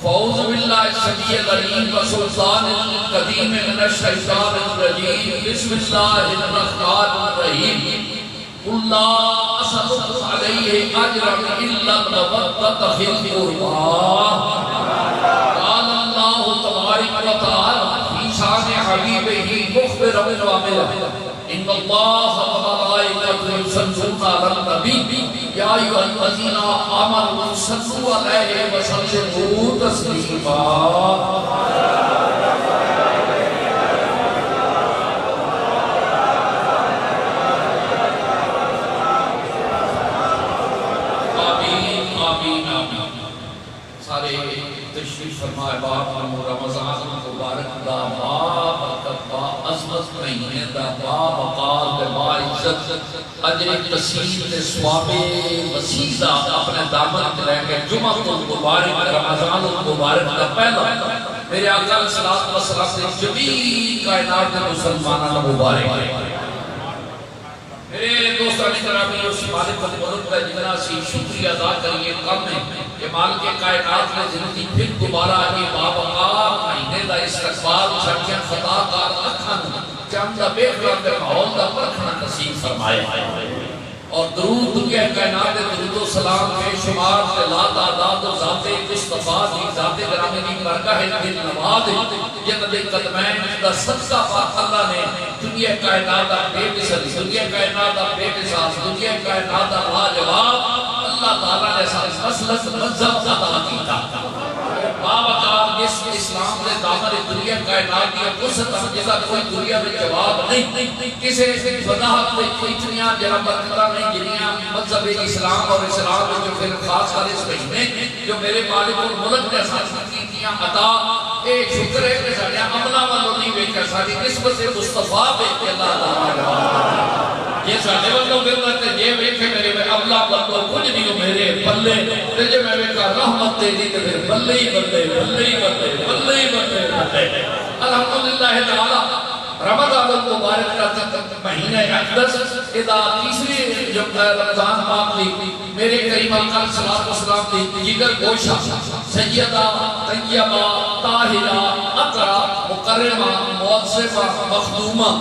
فاعوذ باللہ السمیع العلیم وسلطان القدیم من الشیطان الرجیم بسم اللہ الرحمن الرحیم قل لا اسألکم علیہ اجرا الا المودۃ فی القربى قال اللہ تبارک و تعالی فی شان حبیبہ مخبرا وعاملا ان اللہ وملائکته یصلون علی النبی یا ایھا الذین آمنوا صلوا علیہ وسلموا تسلیما آمین آمین آمین سارے تشریف فرمائے باپ رمضان مبارک دا بابرکت با عظمت مہینے دا بابقال دے با عزت اجر کثیر دے ثواب وسیع دا اپنے دامن لے کے جمعہ مبارک رمضان مبارک دا پہلا میرے آقا علیہ الصلوۃ والسلام سے جمیع کائنات کے مسلمانوں مبارک میرے دوستان گرامی اور مالک ملک کا جتنا سی شکریہ ادا کریے کم ہے کہ مالک کائنات میں زندگی پھر دوبارہ آگے بابقا مہینے دا استقبال چھٹیاں خطا کار اکھن چند دا بے خلال دے ماحول دا پرکھنا نصیب فرمائے اور درود دنیا کائنات درود و سلام بے شمار سے لا تعداد و ذات مصطفیٰ دی ذات گرامی دی برکہ دل نواز جن دے قدمین دا صدقہ پاک اللہ نے دنیا کائنات دا بے مثل دنیا کائنات دا بے مثال دنیا کائنات دا لاجواب اللہ تعالیٰ نے ساتھ مسلس مذہب عطا کیتا بابقار جس اسلام نے دامر دنیا کائنات دیا قصت جیسا کوئی دنیا میں جواب نہیں کسی وضاحت میں کوئی اتنیاں جنہ برکتہ نہیں جنیاں مذہب اسلام اور اسلام جو پھر خاص کر اس مہینے جو میرے مالک الملک نے ساتھ کیتیاں عطا ایک شکر ہے کہ ساڑھیاں عملہ والوں نہیں بیٹھا ساڑھی نسبت سے مصطفیٰ بیٹھے اللہ تعالیٰ یہ ساڑھے وقتوں کے لئے یہ بیٹھے میرے میں عملہ بلدوں کچھ نہیں ہو میرے بلے تجھے میں بیٹھا رحمت دے دی کہ بلے ہی بلے بلے ہی بلے بلے ہی بلے بلے الحمدللہ تعالی رمضان المبارک کا مہینہ اقدس ادا تیسری جب رمضان پاک دی میرے کریم آقا صلی اللہ علیہ وسلم دی جگر گوشہ سیدہ طیبہ طاہرہ اقرا مقرمہ معظمہ مخدومہ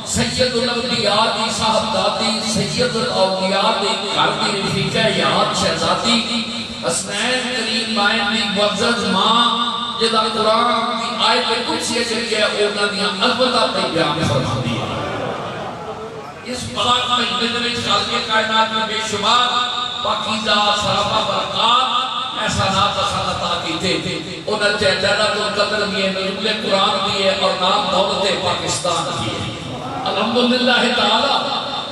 سید الانبیاء دی صاحب دادی سید الاولیاء دی قلبی رفیقہ یاد شہزادی حسنین کریم مائن دی معزز ماں جدا قرآن کی آیت قدسی چلی ہے اونا دیا البتہ پہ بیان فرما دیا اس پاک مہینے میں خالق کائنات میں بے شمار پاکیزہ سرابہ برکات احسانات خالتا کی تھے انہاں جہدہ القدر بھی ہے نزول قرآن بھی ہے اور نام دولت پاکستان بھی ہے الحمدللہ تعالی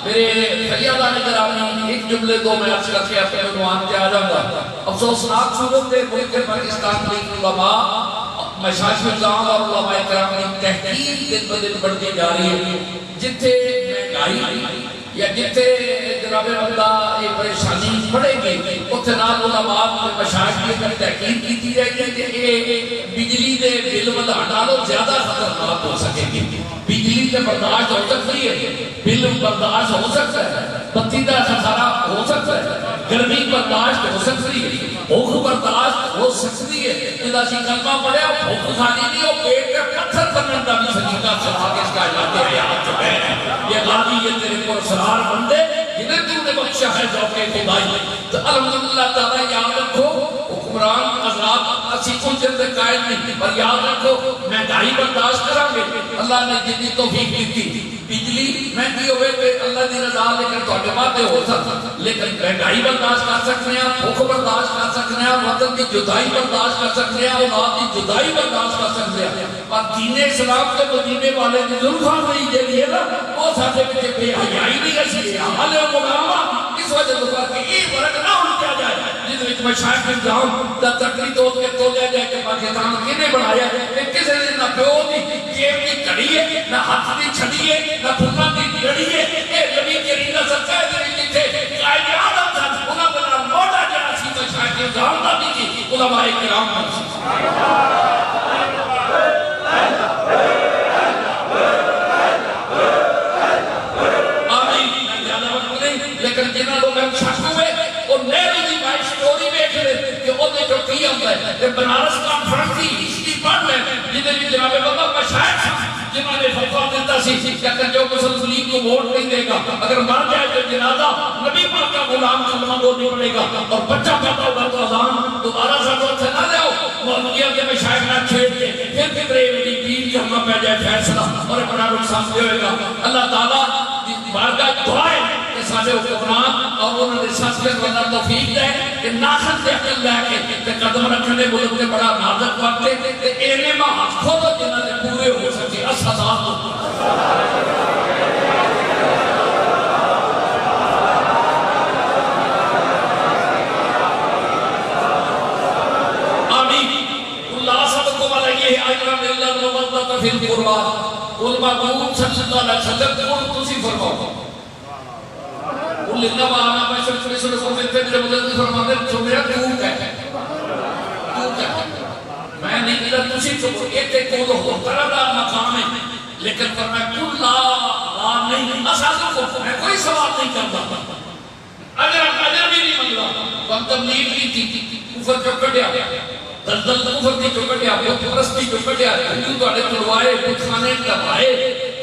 میرے فریادہ نگرامی ایک جملے دو میں عرض کر کے اپنے عنوان کے آ جاؤں گا افسوسناک صورت ہے ملک پاکستان کی علماء مشاہد نظام اور علماء کرام کی تحقیق دن بدن بڑھتی جا رہی ہے جتھے مہنگائی یا جتھے جناب بندہ یہ پریشانی پڑے گی اتھے نال علماء مشاہد کی تحقیق کی جائے گی کہ یہ بجلی دے بل ڈالو زیادہ خطرناک ہو سکے گی بجلی سے برداشت ہو سکتی ہے بل برداشت ہو سکتا ہے بتی کا خسارہ ہو سکتا ہے گرمی برداشت ہو سکتی ہے بھوک برداشت ہو سکتی ہے جدا سی کلمہ پڑے بھوک خالی نہیں ہو پیٹ کا پتھر بننے کا بھی سکیتا سبھا کے اس کا علاقے ریاض چکے ہیں یہ غازی یہ تیرے پر سرار بندے جنہیں تو نے بخشا ہے ذوقِ خدائی تو الحمدللہ تعالی یاد رکھو حکمران حضرات اسی کچھ جلد قائد نہیں پر یاد رکھو مہنگائی برداشت کریں گے اللہ نے جنی توفیق دی تھی بجلی مہنگی ہوئے کہ اللہ دی رضا لیکن توڑے باتیں ہو سکتا لیکن مہنگائی برداشت کر سکتے ہیں بھوک برداشت کر سکتے ہیں وطن کی جدائی برداشت کر سکتے ہیں اولاد کی جدائی برداشت کر سکتے ہیں پر دین اسلام کے مدینے والے کی ظلمہ ہوئی یہ لیے نا وہ ساتھے بچے بے حیائی نہیں رسی ہے حال مقامہ اس وجہ دکھا کہ یہ فرق نہ ہو کیا جائے جس وچ مشاہد نظام دا تکری تو کے تو لے جائے کہ پاکستان کینے بنایا ہے کسی نے نہ پیو دی جیب کی کڑی ہے نہ ہاتھ دی چھڑی ہے نہ پھنا دی لڑی ہے اے نبی کریم دا صدقہ ہے جتھے قائد اعظم تھا انہاں دا نام مولا جڑا سی مشاہد نظام دا بھی تھی علماء کرام لیکن جنہاں لوگ ہم شک ہوئے اور نیرو دی بائی سٹوری بیٹھ لے کہ انہیں جو کی ہوتا ہے کہ بنارس کانفرنس کی ہسٹری پڑھ لیں جنہیں بھی جناب بابا مشاہد جنہوں نے فتویٰ دیتا سی کہ اگر جو مسلم لیگ کو ووٹ نہیں دے گا اگر مر جائے تو جنازہ نبی پاک کا غلام کلمہ بولنا پڑے گا اور بچہ پیدا ہوگا تو اذان دوبارہ سرور سے نہ جاؤ مولویہ کے مشاہد نہ چھیڑ کے پھر کتنے بڑی پیر کی ہمیں پہ جائے فیصلہ اور بڑا نقصان دے ہوئے گا اللہ تعالیٰ بارگاہ دعا ہے کہ سارے حکمران اور انہوں نے ساتھ کے اندر توفیق دے کہ ناخن سے عقل لے کے قدم رکھنے ملک نے بڑا نازک وقت ہے کہ اینے ماہ خود جنہوں نے پورے ہو سکے اسحدان آمین اللہ سب کو ملائیے اجرم اللہ الموضح فی القرآن قل معبود صلی اللہ علیہ وسلم قل تسی فرماؤ قل انما انا بشر مثلکم مثل میرے مدد فرماتے تو میرا تو کہتا ہے میں نہیں کہتا تسی تو ایک ایک کو ہو طرح مقام ہے لیکن فرمایا قل لا نہیں اساسوں کو میں کوئی سوال نہیں کرتا اجر بھی نہیں منگا وقت تبلیغ کی تھی کفر جو کٹیا دلدل کفر کی جو کٹیا بہت پرستی جو کٹیا ہندو تو اڑے تلوائے بتخانے دبائے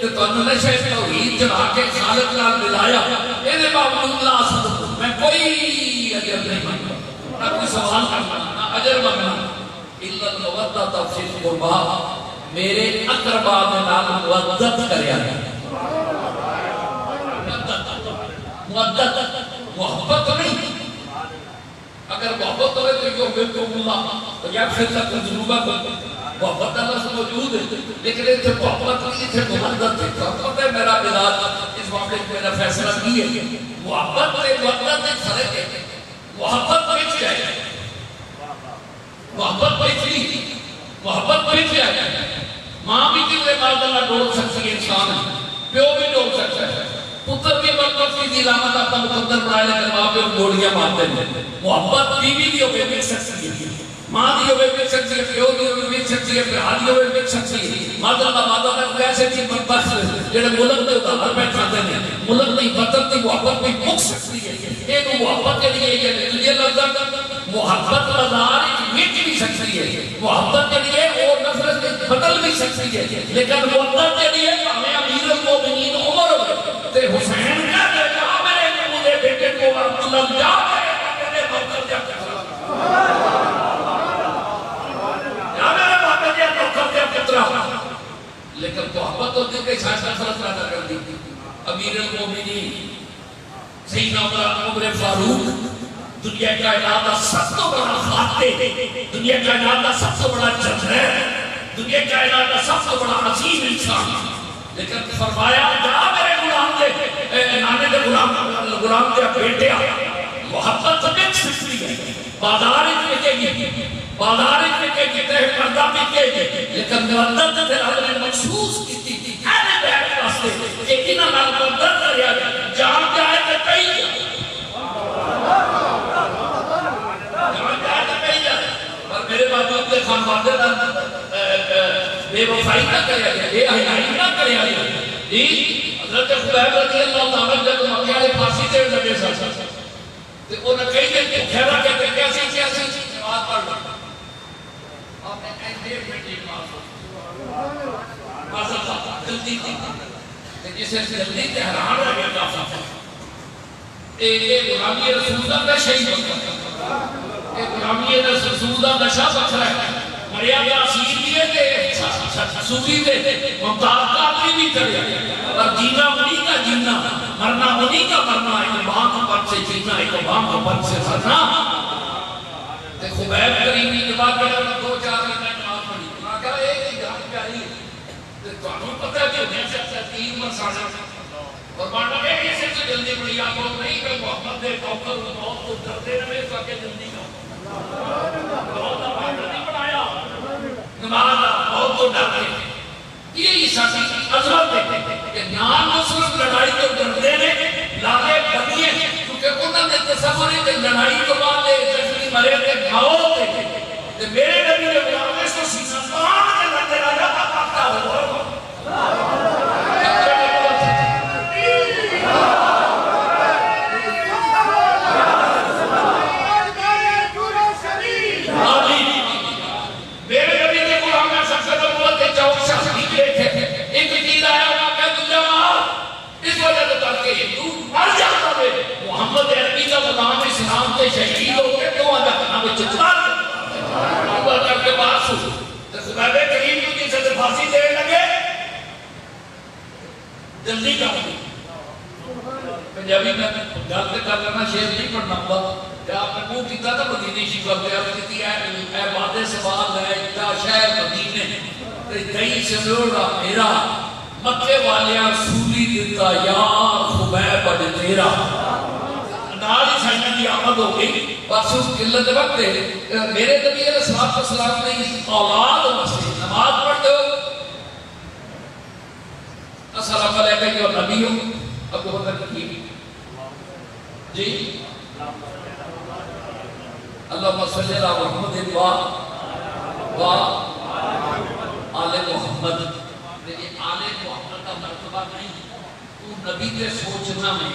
تو تنہوں نے شاید توحید چلا کے خالق نال ملایا اینے باوجود لا صدق میں کوئی اجر نہیں مانگا نہ کوئی سوال کرنا نہ اجر مانگنا الا المودۃ فی القربى میرے اقربا میں نال مودت کریا مودت محبت نہیں اگر محبت ہوئے تو یہ بلکم اللہ تو یغفر لکم ذنوبکم محبت اللہ سے موجود ہے لیکن اس سے محبت نہیں سے محبت ہے محبت ہے میرا علاج اس معاملے کو میرا فیصلہ کی ہے محبت اور محبت میں فرق ہے محبت پچ جائے محبت پچ نہیں محبت پچ جائے ماں بھی کتنے مال اللہ ڈول سکتی ہے انسان ہے پیو بھی ڈول سکتا ہے پتر بھی محبت کی علامت اپنا مقدر بنائے لیکن ماں پہ گوڑیاں مارتے ہیں محبت بیوی بھی ہوئے مل سکتی ہے ماں دی ہوئے مل سکتی ہے پیو دی ہوئے مل سکتی ہے بھرا دی ہوئے مل سکتی ہے مادر اللہ مادر اللہ کیسے تھی بدبخت جڑے ملک دے ادھار پہ کھاتے ہیں ملک نہیں وطن دی محبت بھی مک سکتی ہے ایک محبت کے لیے یہ لفظ محبت بازار مٹ بھی سکتی ہے محبت کے لیے اور نفرت بدل بھی سکتی ہے لیکن محبت کے لیے ہمیں امیر المومنین عمر تے حسین کیا دے جا میرے مجھے بیٹے کو عبداللہ جا میرے موقع جا لیکن محبت ہوتی ہے کہ شاید نفرت پیدا کر دی امیر المومنین سیدنا عمر فاروق دنیا کائنات کا سب تو بڑا فاتح دنیا کائنات کا سب تو بڑا جنرل دنیا کائنات کا سب تو بڑا عظیم انسان لیکن فرمایا جا میرے غلام دے نانے دے غلام دے بیٹے محبت سمجھ سکتی ہے بازار میں گی بازار میں کہتے ہیں پردہ بھی گی لیکن مردد پھر ہم نے مخصوص کی تھی اینے بیٹھ واسطے کہ انہاں نال مردد کریا جان جائے کہ کئی جان جائے کہ کئی پر میرے بابا اپنے خانوادے بے وفائی نہ کریا گیا بے حیائی نہ کریا گیا حضرت خبیب رضی اللہ تعالیٰ جب مکہ والے پھانسی دے لگے ساتھ تو انہیں کئی دن کو کھیرا کہتے کیسی جواب پڑھ لگا آپ نے کہیں دیر میں ٹھیک ماسا جلدی تھی جسے جلدی تے حیران رہ گیا کافا ایک غلامی رسول اللہ شہید ہوتا ایک غلامی رسول اللہ شاہ بکھرا ہے مریا کا اسیر بھی ہے کہ سوری دے ممتاز کا آدمی بھی کرے اور جینا انہی کا جینا مرنا انہی کا مرنا ایک ماں کا پت سے جینا ایک ماں کا پت سے مرنا تے خبیب کریمی جواب کرنا دو چار منٹ نماز پڑھی میں کہا ایک ہی جان پیاری تے تانوں پتہ ہے کہ میں سے تین مساجا اور ماننا ہے کہ سے جلدی پڑھی آپ کو نہیں کہ محمد دے کوکر موت تو ڈرتے رہے تو کہ جلدی کا بہت آباد نہیں بنایا نماز بہت تو ڈرتے یہی ساتھی عظمت ہے کہ نام مسلم لڑائی تو ڈرتے ہیں لالے بنیے کیونکہ انہوں نے تصور ہے کہ لڑائی تو بعد زخمی مرے کے موت ہے میرے نبی نے بلانے سے سینہ پان کے لڑتے راجہ کا پاکتا ہو شریف سو تے خبیب کریم کو کسی سے پھانسی دے لگے جلدی کر دی پنجابی میں گل تے کر لینا شعر نہیں پڑھنا ہوا کہ آپ نے منہ کیتا تھا مدینے شریف پہ عرض کیتی اے وعدے سوال ہے کیا شہر مدینے تے کئی سے لوڑا میرا مکے والیاں سولی دیتا یار خبیب اج تیرا نال ہی سائنہ کی آمد ہو گئی بس اس قلت وقت میرے نبی علیہ السلام نے اولاد واسطے نماز پڑھتے ہو السلام علیکم یا نبی ہو ابو بکر کی جی اللہم صلی اللہ محمد و آل محمد لیکن آل محمد کا مرتبہ نہیں تو نبی کے سوچنا میں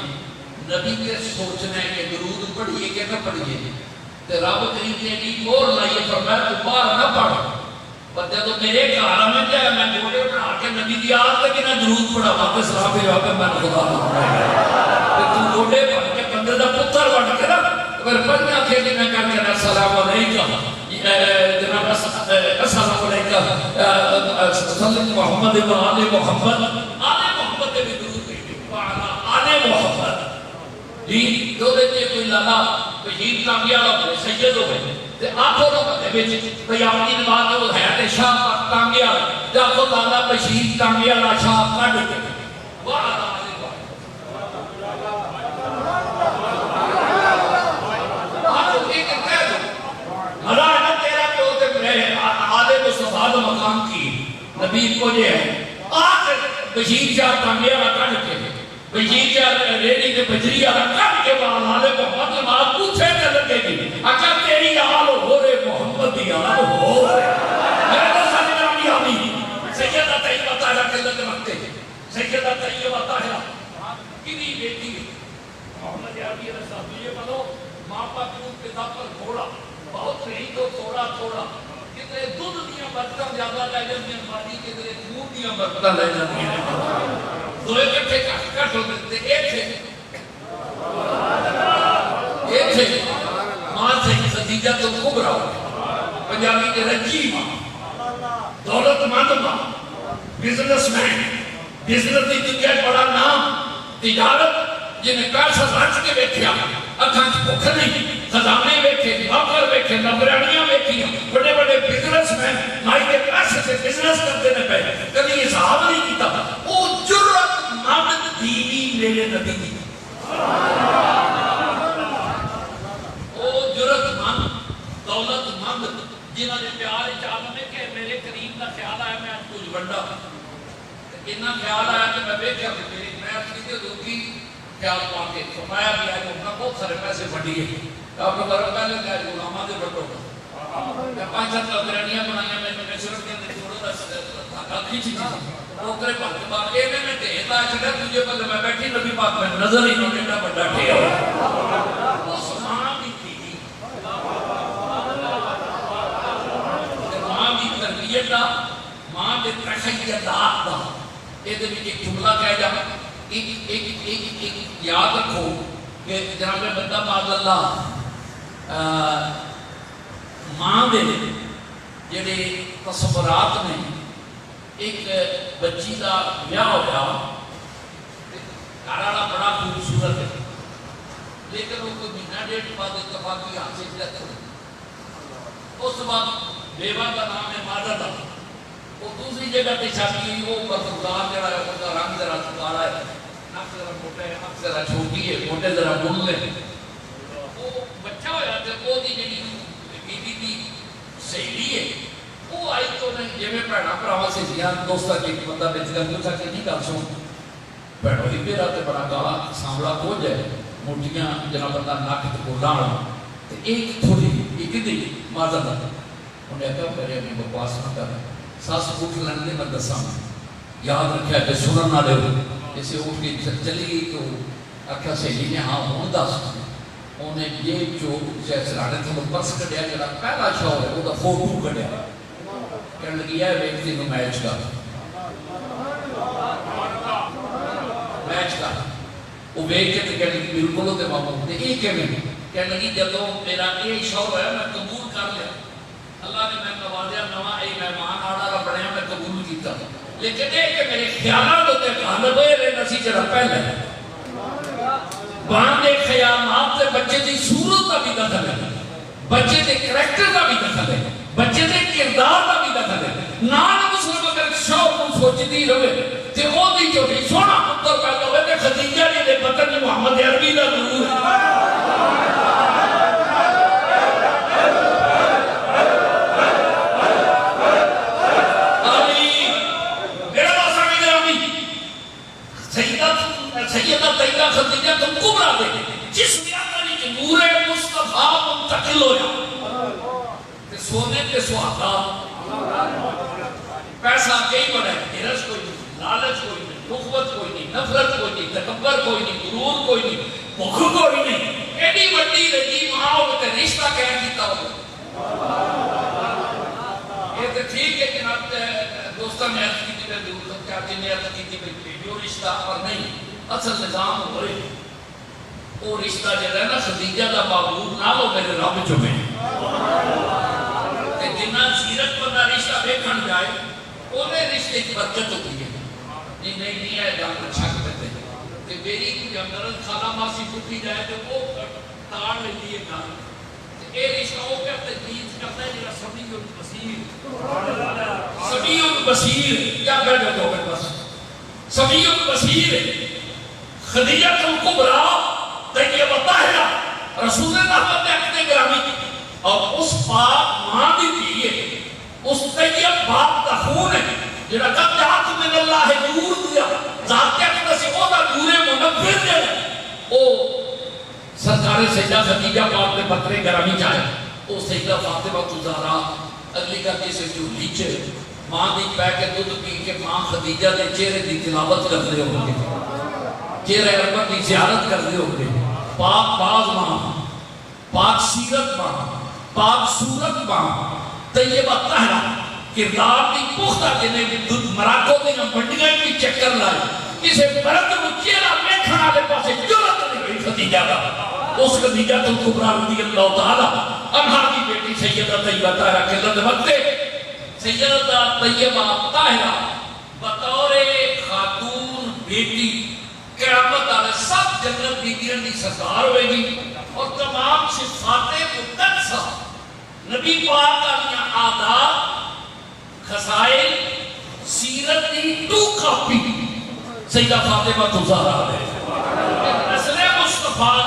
نبی کے سوچنا ہے کہ درود پڑھئے کہ نہ پڑھئے تے رب کریم نے ایک اور لائیے فرمایا تو باہر نہ پڑھ پر جب میرے گھر میں جائے میں جوڑے بنا کے نبی دی آت تک نہ درود پڑھا واپس راہ پہ جا کے میں خدا نہ تو جوڑے بن کے بندے دا پتر بن کے نا پھر پڑھنا کھیلے میں کہا کہ السلام علیکم جناب السلام علیکم صلی محمد و آل محمد آل محمد دے بھی درود کہتے آل محمد جی جو دیتے کوئی لالا بشیر کامیالا ہوئے سید ہوئے تے آنکھوں نو بندے بیچ قیامتی نماز جو ہے تے شاہ کامیالا جاکو لالا بشیر کامیالا شاہ کڑ کے وعلا مقام کی نبی کو یہ ہے آج بشیر شاہ کامیالا کڑ کے بشیر شاہ ریڈی کے بجری آرہ کڑ کے بعد آلے محمد نماز پوچھے کے لگے گی اگر تیری آل ہو رہے محمد دی آل ہو رہے میرے تو ساتھ نامی آمی سیدہ طیبہ طاہرہ کے لگے رکھتے سیدہ طیبہ طاہرہ کنی بیٹی محمد عربی علیہ السلام یہ بنو ماں پا کیوں پتا پر گھوڑا بہت رہی تو تھوڑا تھوڑا کتنے دودھ دیا برکتاں زیادہ لے جاتی ہیں مانی کتنے خون دیا برکتاں لے جاتی ہیں دو اکٹھے کٹ ہو دیتے ایک تھے ماں سے خدیجہ تو کبرا پنجابی کے رجی ماں دولت مند ماں بزنس مین بزنس دی دنیا بڑا نام تجارت جنہیں پیسہ رچ کے بیٹھیا اکھاں چ بھوک نہیں خزانے بیٹھے نوکر بیٹھے نوکرانیاں بیٹھی بڑے بڑے بزنس مین مائی کے پیسے سے بزنس کرتے نے پہ کبھی حساب نہیں کیتا وہ جرت مند بیوی میرے نبی دی وہ جرت مند دولت مند جنہوں نے پیار چاہتا ہے کہ میرے قریب کا خیال آیا میں آج کچھ بڑھا اتنا خیال آیا کہ میں بیٹھا کہ میری میں اپنی کے دوکی خیال پا کے فرمایا بھی آئے کہ بہت سارے پیسے بڑھی ہے آپ نے کرو پہلے کہ آج غلامہ دے بڑھو میں 5-7 لبرانیاں بنائیاں میں صرف کے اندر چھوڑا تھا کھیچی وہ کرے پاک بار اینے میں دیتا ہے چھڑا تجھے پہلے میں بیٹھی نبی پاک میں نظر ہی نہیں ڈیٹا بڑھا ٹھیا اس ماں بھی تھی ماں بھی تربیت دا ماں بھی تخیلات دا یہ دے بھی ایک جملہ کہہ جا ایک یاد رکھو کہ جناب بندہ معاذ اللہ ماں دے جڑے تصورات میں ایک بچی کا بیاہ ہویا گھراڑا بڑا خوبصورت ہے لیکن وہ کوئی مہینہ ڈیڑھ بعد اتفاقی حاصل جاتا ہے اس بعد بیوہ کا نام ہے ماجدہ وہ دوسری جگہ پہ شادی ہوئی وہ برفدار جڑا ہے ان کا رنگ ذرا کالا ہے ناک ذرا موٹا ہے آنکھ ذرا چھوٹی ہے موٹے ذرا بن لے وہ بچہ ہویا تھا وہ دی جڑی بیوی دی سہیلی ہے وہ آئی تو نہیں جے میں پڑھنا پراوا سے جیاں دوستا کی بندہ بیچ کر پوچھا کہ نہیں کر سوں پڑھو ہی میرا تے بڑا کالا سانولا ہو جائے موٹیاں جنا بندہ ناک تے بولانا تے ایک تھوڑی ایک دی ماذا انہیں کہا پہلے ہمیں بکواس نہ کر ساس اٹھ لنگے میں دساں یاد رکھیا کہ سنن نہ لے جیسے اٹھ کے چلی گئی تو آکھا سہیلی نے ہاں ہوں دس انہیں یہ جو سرانے تھے وہ پرس کٹیا جڑا پہلا شو ہے وہ دا فوٹو کٹیا کہنے لگی ہے ویکتی نو میچ کا وہ ویک کے کہنے لگی بالکل ہوتے ماموں نے ایک کہنے لگی جب میرا یہ شو ہے میں قبول کر لیا اللہ نے میں نوازیا نواز کیتا لیکن یہ کہ میرے خیالات ہوتے غالب ہوئے رہے نسی جرہ پہلے باندے خیالات سے بچے دی صورت کا بھی دخل ہے بچے دے کریکٹر کا بھی دخل ہے بچے دے کردار کا بھی دخل ہے نان مسلم اگر شوق کو سوچتی رہے تے او دی جو بھی سونا پتر پیدا ہوئے تے خدیجہ نے دے بطن محمد عربی دا ضرور سیدہ طیبہ خدیجہ تم کبرا دے جس بیاتری کے نور مصطفیٰ منتقل ہو جا سونے کے سوہاگا پیسہ کئی بڑا ہے ہرس کوئی نہیں لالچ کوئی نہیں نخوت کوئی نہیں نفرت کوئی نہیں تکبر کوئی نہیں غرور کوئی نہیں بخل کوئی نہیں ایڈی بڑی رجی ماں ہوتے رشتہ کہہ دیتا ہو یہ تو ٹھیک ہے کہ آپ دوستہ میں عرض کی تھی میں دور تک کیا جنہیں عرض کی تھی بیڈیو رشتہ اور نہیں اصل نظام ہوئے وہ رشتہ جو ہے نا خدیجہ دا معبود نہ لو میرے رب چمیں کہ جنہ سیرت پر دا رشتہ بے کھن جائے انہیں رشتے کی برکت ہوتی ہے نہیں ہے جانتا چھک دیتے کہ میری کوئی اندرت خالہ ماسی ٹوٹی جائے تو وہ تاڑ لے لیے گا اے رشتہ وہ پہ تجدید کرتا ہے جنہ سبیل البصیر سبیل البصیر کیا کر جاتا ہو میرے پاس سبیل البصیر خدیجہ الکبریٰ طیبہ طاہرہ رسول اللہ نے اپنے گرامی کی اور اس پاک ماں بھی دیئے اس طیب باپ کا خون ہے جنہا قد جات من اللہ نور دیا ذات کیا کہ سے وہ دا نور منفر دے او سرکار سیدہ خدیجہ پاک نے پترے گرامی چاہے او سیدہ فاطمہ تزارہ اگلی کرتی سے جو لیچے ماں دی پہ کے دودھ پی کے ماں خدیجہ دے چہرے دی تلاوت کر دے ہوں گے چہرے عربت کی زیارت کر دے ہوں گے پاک باز ماں پاک سیرت ماں پاک صورت ماں طیبہ طاہرہ کردار دی پختہ جنہیں بھی دودھ مراکو دینا منڈیاں بھی چکر لائے کسے مرد کو چہرہ بیٹھنا لے پاسے جرت نہیں ہوئی خدیجہ کا اس خدیجہ الکبریٰ رضی اللہ تعالیٰ عنہا کی بیٹی سیدہ طیبہ طاہرہ کے لد وقت سیدہ طیبہ طاہرہ بطور خاتون بیٹی قیامت آلے سب جنت بیدیاں دی سردار ہوئے گی اور تمام صفات مقدسہ نبی پاک علیہ آداب خسائل سیرت دی تو کاپی سیدہ فاطمہ تزارہ ہے نسل مصطفیٰ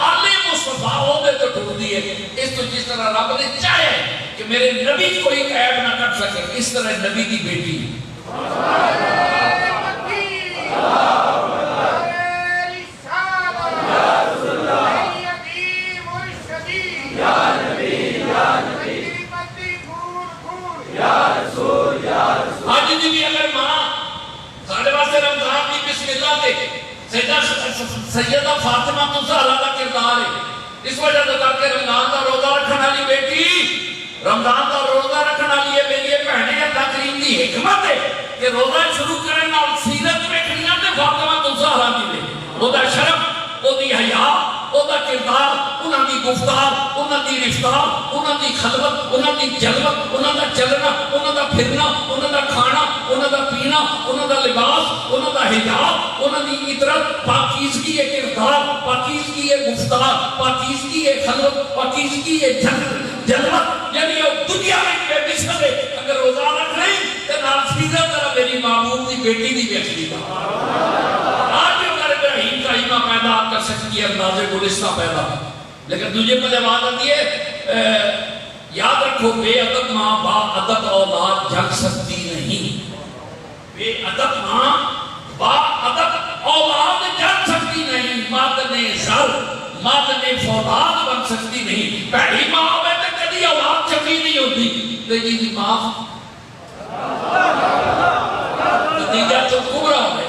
آل مصطفیٰ ہوتے تو ٹھوڑ دیئے اس تو جس طرح رب نے چاہے کہ میرے نبی کوئی عیب نہ کر سکے اس طرح نبی دی بیٹی آج جی بھی اگر ماں سارے واسے رمضان کی بسم اللہ دے سیدہ فاطمہ تزارہ کا کردار ہے اس وجہ سے کہ رمضان کا روزہ رکھنا لی بیٹی رمضان کا روزہ رکھنا لیے میری پہنے اللہ کریم دی حکمت ہے کہ روزہ شروع کرنے اور سیرت میں کھڑیاں دے فاطمہ تزارہ دی دے وہ دا شرف وہ دی حیاء وہ دا کردار انہاں دی گفتار انہاں دی رفتار انہاں دی خلوت انہاں دی جلوت انہاں دا چلنا انہاں دا پھرنا انہاں دا کھانا انہاں دا پینا انہاں دا لباس انہاں دا حجاب انہاں دی عطرت پاکیزگی ہے کردار پاکیزگی ہے گفتار پاکیزگی ہے خلوت پاکیزگی ہے جلوت یعنی دنیا میں بے مثل ہے اگر روزہ رکھ رہی تو نال سیدھا طرح میری معمول دی بیٹی دی بیٹی دا آج جو اگر ابراہیم کا ایمہ پیدا کر سکتی ہے انداز گلستہ پیدا لیکن تجھے پر جواب آتی ہے یاد رکھو بے ادب ماں با ادب اولاد جھگ سکتی نہیں بے ادب ماں با ادب اولاد جھگ سکتی نہیں مادن زر مادن فولاد بن سکتی نہیں پہلی ماں ہوئے تو کدی اولاد چکی نہیں ہوتی لیکن دی ماں نتیجہ تو کبرا ہوئے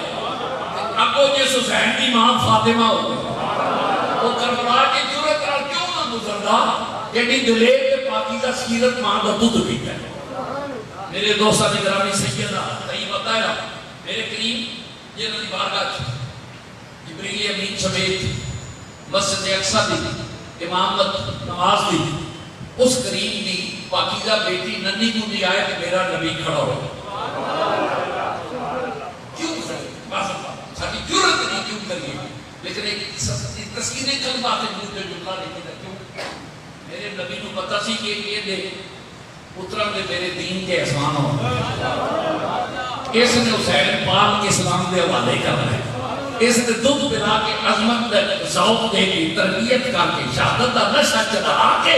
ابو جس حسین کی ماں فاطمہ ہوئے وہ کربلا کی جرت رہا کیوں نہ گزردا یعنی دلیر کے پاکیزہ سیرت ماں کا دودھ پیتا ہے میرے دوستہ نگرامی سیدہ طیبہ طاہرہ میرے قریب یہ نبی بارگاہ جبریل امین سمیت مسجد اقصی دی امامت نماز دی اس قریب دی پاکیزہ بیٹی ننی کو دی آئے کہ میرا نبی کھڑا ہو کیوں ساری ضرورت نہیں کیوں کریے، لیکن ایک تسکین قلب آتے مجھے جملہ لکھے کیوں میرے نبی کو پتا سی کہ یہ دے اترم دے میرے دین کے احسان ہو، اس نے حسین پاک کے اسلام دے حوالے کر رہے، اس نے دودھ پلا کے عظمت ذوق دے کی تربیت کر کے شہادت کا نشہ چلا کے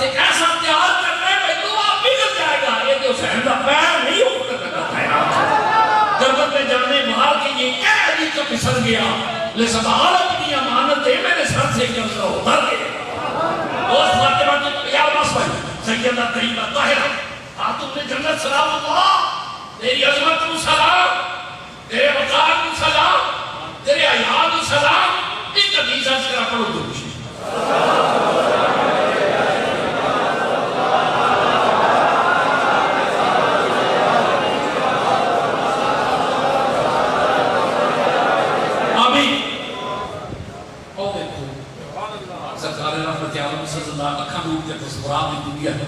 ایسا تیار کر رہے ہیں تو آپ بگڑ جائے گا، یہ کہ حسین کا پیر نہیں اوپر لگا تھا، جرمن میں جانے مار کے یہ کیا علی کا پسر گیا لسبحال اپنی امانت ہے میرے سر سے کمزہ اتر گئے اس فاطمہ کی یا مصبح سیدہ طیبہ طاہرہ خاتون جنت سلام اللہ تیری عظمت کو سلام، تیرے وقار کو سلام، تیرے حیات کو سلام، ایک حدیث از کرا پڑھو دوشی آمین۔ او دیکھو سرکار رحمت عالم صلی اللہ اکھا نور کے تصورات میں دنیا ہے،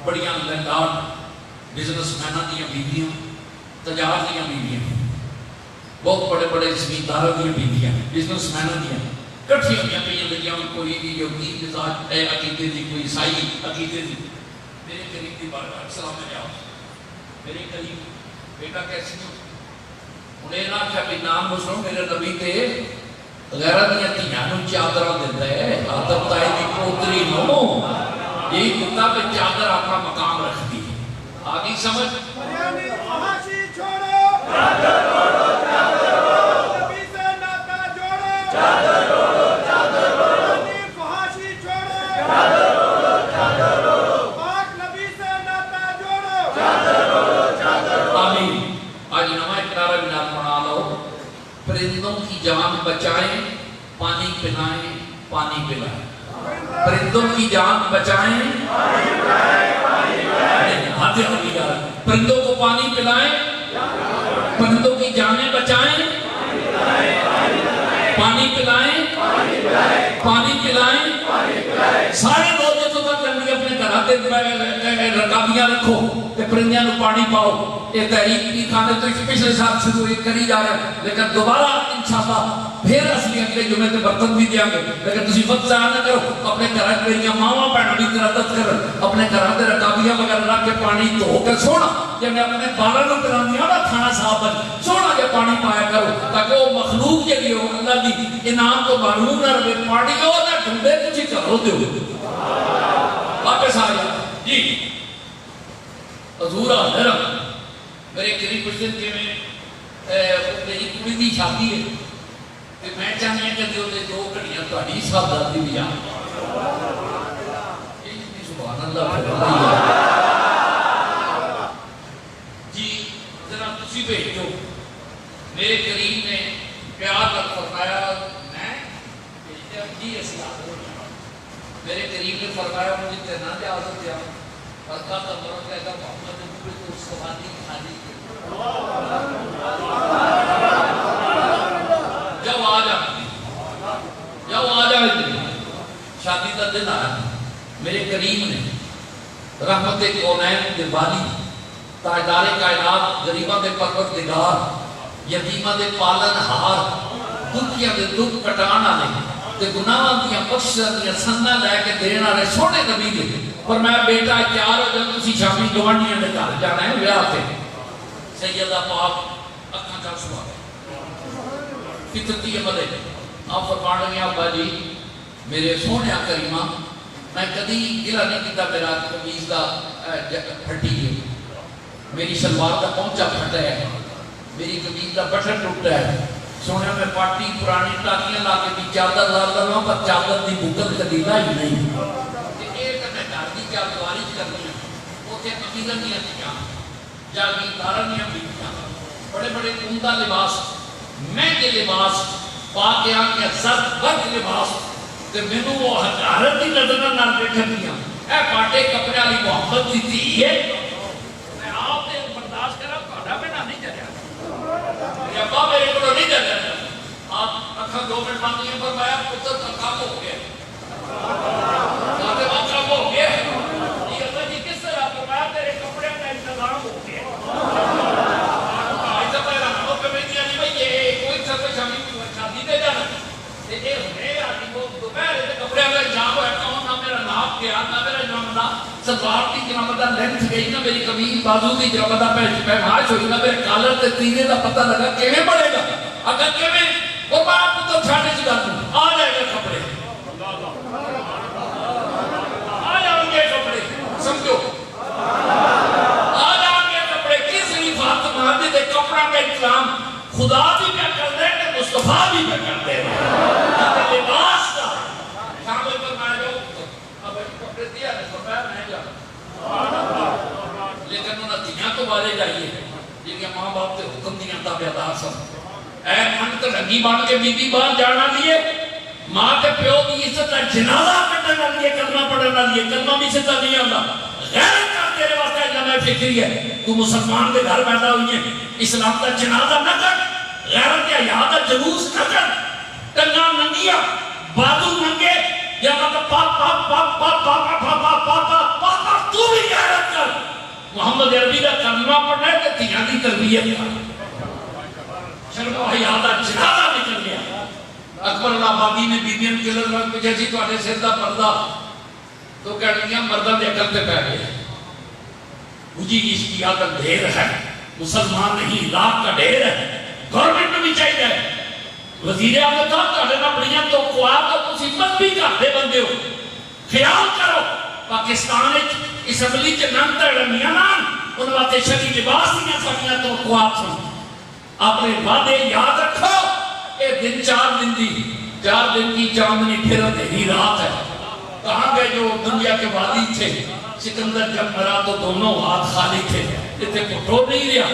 بڑیاں لینڈار بزنس مینہ دیا بیویاں، تجار دیا بیویاں، بہت بڑے بڑے زمینداروں دیا بیویاں، بزنس مینہ دیا کٹھی ہوئیاں پہ یہ لگیاں کوئی بھی یہودی مزاج اے عقیدے دی، کوئی عیسائی عقیدے دی، میرے قریب دی بارگاہ السلام میں جاؤ میرے قریب بیٹا کیسی ہو انہیں نہ کیا بھی نام مسلم میرے نبی تے غیرہ دیا تیانوں چادرہ دیتا ہے آدم تائی دی پوتری نو یہی کتا پہ چادر اپنا مقام رکھتی ہے، آگی سمجھ یعنی فحاشی چھوڑو، چادر اوڑو، نبی سے ناتا جوڑو، چادر اوڑو، یعنی فحاشی چھوڑو، چادر اوڑو، پاک نبی سے ناتا جوڑو، چادر اوڑو، آمین۔ آج نمائے پیارا بنات پڑھا لو، پرندوں کی جان بچائیں پانی پلائیں پانی پلائیں، پرندوں کی جان بچائیں پرندوں کو پانی پلائیں، پرندوں کی جانیں بچائیں پانی پلائیں پانی پلائیں، سارے دوستوں کا کرنی اپنے گھراتے رکابیاں رکھو تے پرندیاں نو پانی پاؤ، یہ تحریک بھی کھانے تو پچھلے سال شروع کری جا رہا ہے لیکن دوبارہ انشاءاللہ پھر اصلی اگلے جمعے تے برتن بھی دیا گے، لیکن تسی وقت ضائع نہ کرو، اپنے گھر میریاں ماواں بہناں بھی قرادت کر اپنے گھراتے رکابیاں وغیرہ رکھ کے پانی دھو کے سونا جب میں اپنے بالاں نوں پلاندیاں نا کھانا صاف بن سونا کے پانی پایا کرو تاکہ وہ مخلوق جڑی ہو اللہ دی انعام تو محروم نہ رہے، پانی ہو نہ ڈھونڈے تسی کرو دیو واپس آ گیا جی حضور حاضر میرے قریب کچھ دن کے میں میری کڑی دی شادی ہے کہ میں چاہنی ہے کہ دو گھڑیاں تہاڈی سادگی بھی آ سبحان اللہ جی ذرا تسی بھیجو میرے قریب نے پیار کا فرمایا میں جی اسی میرے قریب نے فرمایا مجھے تینا دے آزر دیا فرقہ کا مرد کہتا محمد نبی کو اس سوانی خالی کے جب آ جائے شادی کا دن آیا میرے کریم نے رحمت کونین کے والی تاجدار کائنات غریبہ دے پروردگار یتیمہ دے پالن ہار دکھیاں دے دکھ کٹانا لے تے گناہاں دیاں بخشش دیاں سننا لے کے دینا رہے سونے نبی دے پر میں بیٹا تیار ہو جب تسی شامی گوانیاں دے گھر جانا ہے ویاہ تے سیدہ پاک اکھاں کا سوا فطرتی عملے آپ فرمان رہے ہیں ابا جی میرے سونے کریمہ میں کدی گلہ نہیں کیتا میرا قمیض دا پھٹی ہے میری شلوار دا پہنچا پھٹا ہے میری قمیض دا بٹن ٹوٹا ہے سونے میں پاٹی پرانی ٹاکیاں لا کے بھی چادر لال لگا پر چادر دی بکل کدی لائی نہیں ایک میں گھر دی چادواری کرنی ہے اوتھے امیراں دیاں تھیاں جاگیرداراں دیاں بیٹیاں بڑے بڑے عمدہ لباس مہنگے لباس پا کے آ کے سر ورگ لباس تے مینوں وہ حقارت دی نظر نہ دیکھن دیاں اے پاٹے کپڑے والی محبت دی تھی ہے میں آپ نے برداشت کرا تہاڈا بیٹا نہیں چلیا میرے ابا میرے کو نہیں چلیا آپ اکھا 2 منٹ مانگی فرمایا پتر کا کام ہو گیا کہتے وقت کام ہو گیا یہ اللہ جی کس طرح فرمایا تیرے کپڑے کا انتظام ہو گیا گئی نا میری قمیض بازو کی جب بتا پیمائش ہوئی نا میرے کالر تے تیرے دا پتہ لگا کیویں بڑھے گا اگر کیویں وہ باپ تو چھاڑے چ گل آ جائے گا کپڑے آ جائیں گے کپڑے سمجھو آ جائیں گے کپڑے کس لیے فاطمہ دے کپڑا کا اکرام خدا بھی کیا کر دے کہ مصطفیٰ بھی کیا کر دے لباس کا شامل پر میں جاؤ اب کپڑے دیا نے فرمایا میں جا لیکن انہوں نے دیاں تو بارے جائیے جن کے ماں باپ کے حکم دیاں تابعدار سب اے من تو رنگی بان کے بی بی بان جانا دیے ماں کے پیو کی عزت ہے جنازہ کٹنا دیے کلمہ پڑھنا دیے کلمہ بھی سے نہیں آتا غیرت کا تیرے واسطے جمع فکری ہے تو مسلمان کے گھر پیدا ہوئی ہے اسلام کا جنازہ نہ کر غیرت یا یاد جلوس نہ کر ٹنگا ننگیا بازو ننگے یا مطلب پاپ پاپ پاپ پاپ پاپ پاپ پاپ پاپ پاپ پاپ تو بھی غیرت کر محمد عربی کا کلمہ پڑھنا ہے کہ تیاں دی تربیت کر شرم و حیات جنازہ نکل گیا اکبر آبادی نے بیبیاں کلر رکھ پچھے سی تو آنے سر دا پردہ تو کہہ لیا مردہ دے عقل پہ پہ گئے مجھے عشقیہ کا ڈھیر ہے مسلمان نہیں لاکھ کا ڈھیر ہے گورنمنٹ بھی چاہیے وزیر اعظم صاحب کہتے ہیں بڑیاں تو قوات اور مصیبت بھی کرتے بندے ہو خیال کرو پاکستان اسمبلی کے نام تے میاں ان واسطے شری لباس دیاں سکیاں تو قوات سن اپنے وعدے یاد رکھو اے دن 4 دن دی 4 دن کی چاندنی پھر اندھیری رات ہے کہاں گئے جو دنیا کے وادی تھے سکندر جب مرا تو دونوں ہاتھ خالی تھے اتنے پٹھو نہیں رہا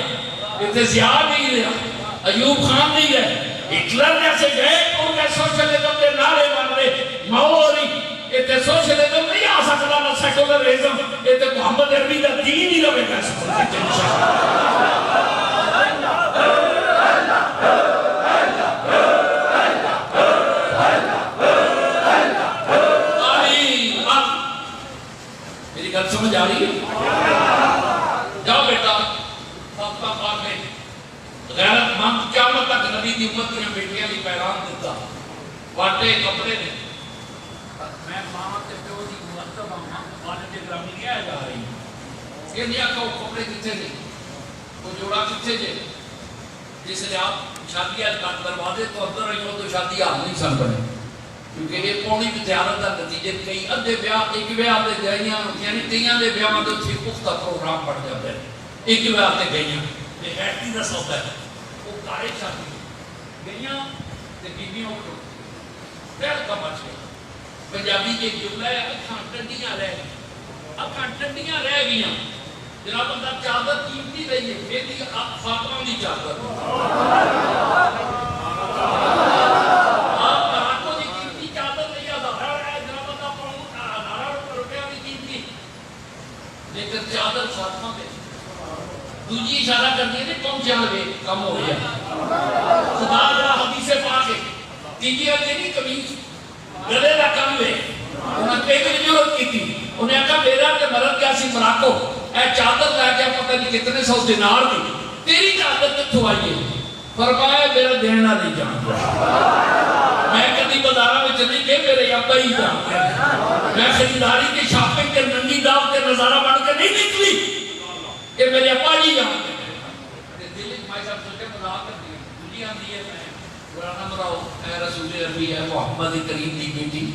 اتنے زیاد نہیں رہا ایوب خان نہیں رہے ہٹلر جیسے گئے ان کے سوشلزم کے نعرے مارے ماوری اتنے سوشلزم نہیں آ سکتا نہ سیکولرزم اتنے محمد عربی کا دین ہی رہے گا میری گل سمجھ آ رہی ہے جاؤ بیٹا فاطمہ پاک نے غیرت مند قیامت تک نبی دی امت کی بیٹیاں دی پیغام دیتا واٹے کپڑے نے میں ماں تے پیو دی مرتبہ ماں والد گرامی نہیں آ جا رہی یہ نہیں آکا وہ کپڑے کتنے نے وہ جوڑا کتنے جے جس نے آپ شادی دروازے تو اندر رہی ہو تو شادی حال نہیں سن بنے کیونکہ یہ پونی بھی تیارت کا نتیجے کئی ادھے بیاہ ایک بیاہ دے گئیاں یعنی کئیاں دے بیاہ میں تو تھی پختہ پروگرام پڑھ جاتے ہیں ایک بیاہ دے گئیاں یہ ایٹی دا سوتا ہے وہ کارے شادی گئیاں تے بیبیوں کو پھر کا بچ گیا پنجابی کے جملہ ہے اکھاں ٹنڈیاں رہ گئی اکھاں ٹنڈیاں رہ گئیاں جناب اندر چادر قیمتی رہی ہے میری فاطمہ دی چادر آپ کہاں دی قیمتی چادر نہیں آدھارا ہے جناب اندر پاؤں آدھارا روپیہ دی قیمتی لیکن چادر فاطمہ میں دوجی اشارہ کرتی ہے پہنچا لگے کم ہو گیا خدا جا حدیث پاک ہے تیجی نہیں قمیض گلے کا کم ہے انہوں نے ایک ضرورت کی تھی انہیں کہا میرا کہ مرد کیا سی مراکو اے چادر لے کے پتہ نہیں کتنے 100 دینار دی تیری چادر کتھوں آئی ہے فرمایا میرا دینا نہیں جانتا میں کدی بازاراں وچ نہیں کہ میرے ابا ہی جانتے میں خریداری کی شاپنگ کے ننگی داو کے نظارہ بن کے نہیں نکلی کہ میرے ابا ہی جانتے دل وچ میں صاحب سوچے مذاق کر دی دنیا دی ہے میں قرآن مراؤ اے رسول عربی ہے محمد کریم دی بیٹی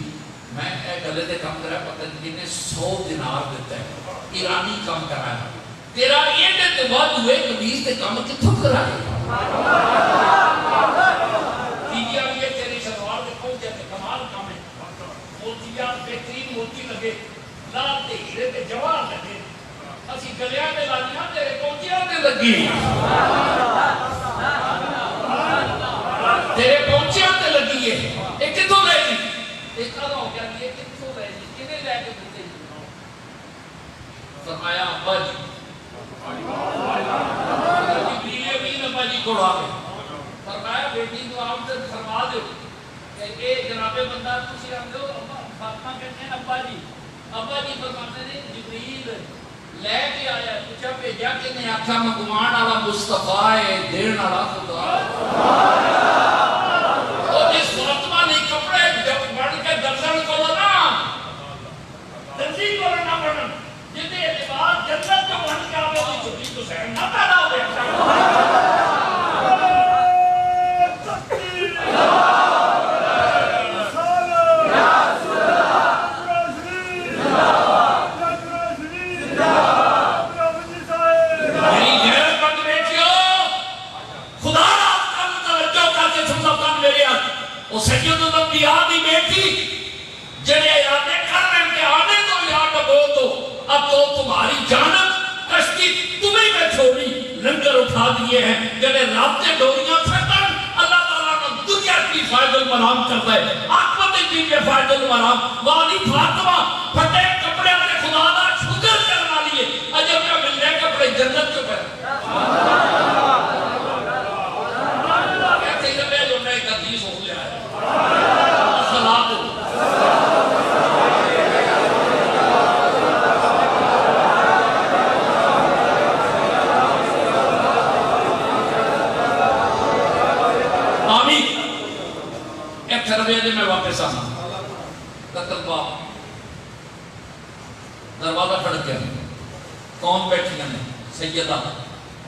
میں اے گلے تے کام کرا پتہ نہیں نے 100 دینار دیتا ہے ایرانی کام کرایا تیرا یہ تے بعد ہوئے قمیض تے کام کتھوں کرائے دیدیا بھی تیری شلوار تے پہنچ جاتے کمال کام ہے موتیات بہترین موتی لگے لال تے ہیرے تے جواہر لگے اسی گلیاں تے لالیاں تیرے پہنچیاں تے لگی تیرے پہنچیاں تے لگی ہے ایک کتوں لے گی ایک ادھا ہو گیا یہ کتوں لے گی کنے لے کے دیتے فرمایا ابا جی جبریل امین ابا جی کو آ گئے فرمایا بیٹی تو آپ سے فرما دو کہ اے جناب بندہ تسی آندے ہو فاطمہ کہتے ہیں ابا جی فرماتے ہیں جبریل لے کے آیا پوچھا بھیجا کہ نے آکھا میں گمان والا مصطفیٰ ہے دین والا خدا اور جس فاطمہ نے کپڑے جب بڑھ کے درشن کو نا درشی کو نہ بڑھن جتے لباس جنت کو حسین نہ پیدا ہوئے سید الانبیاء دی بیٹی جڑے ارادے کر رہے کہ آنے تو یا ڈبو تو اب تو تمہاری جانب کشتی تمہیں میں چھوڑی لنگر اٹھا دیے ہیں جڑے رابطے ڈوریاں پھیٹن اللہ تعالیٰ نے دنیا کی فائد المنام کرتا ہے آخرت کی بھی فائد المنام والی فاطمہ پھٹے کپڑے اپنے خدا دا شکر کرنا لیے اجب کا مل جائے کپڑے جنت چو پہ کہتے ہیں میں جو نئے قدیس ہو گیا ہے میں واپس آنا قتل باپ دروازہ کھڑک گیا کون بیٹھیاں نے سیدہ